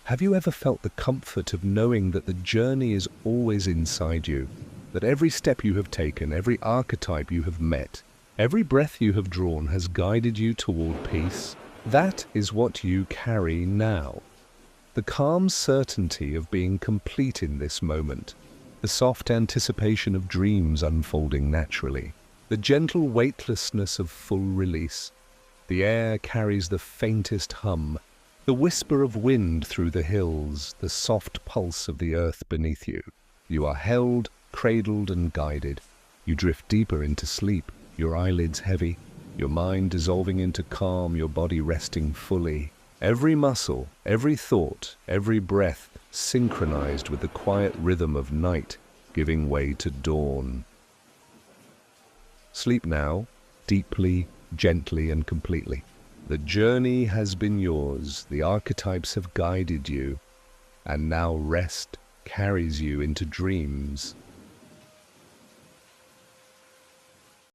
Have you ever felt the comfort of knowing that the journey is always inside you, that every step you have taken, every archetype you have met, every breath you have drawn has guided you toward peace, That is what you carry now. The calm certainty of being complete in this moment, the soft anticipation of dreams unfolding naturally, the gentle weightlessness of full release. The air carries the faintest hum, the whisper of wind through the hills, the soft pulse of the earth beneath you. You are held, cradled, and guided. You drift deeper into sleep, your eyelids heavy, your mind dissolving into calm, your body resting fully. Every muscle, every thought, every breath synchronized with the quiet rhythm of night, giving way to dawn. Sleep now, deeply, gently, and completely. The journey has been yours, the archetypes have guided you, and now rest carries you into dreams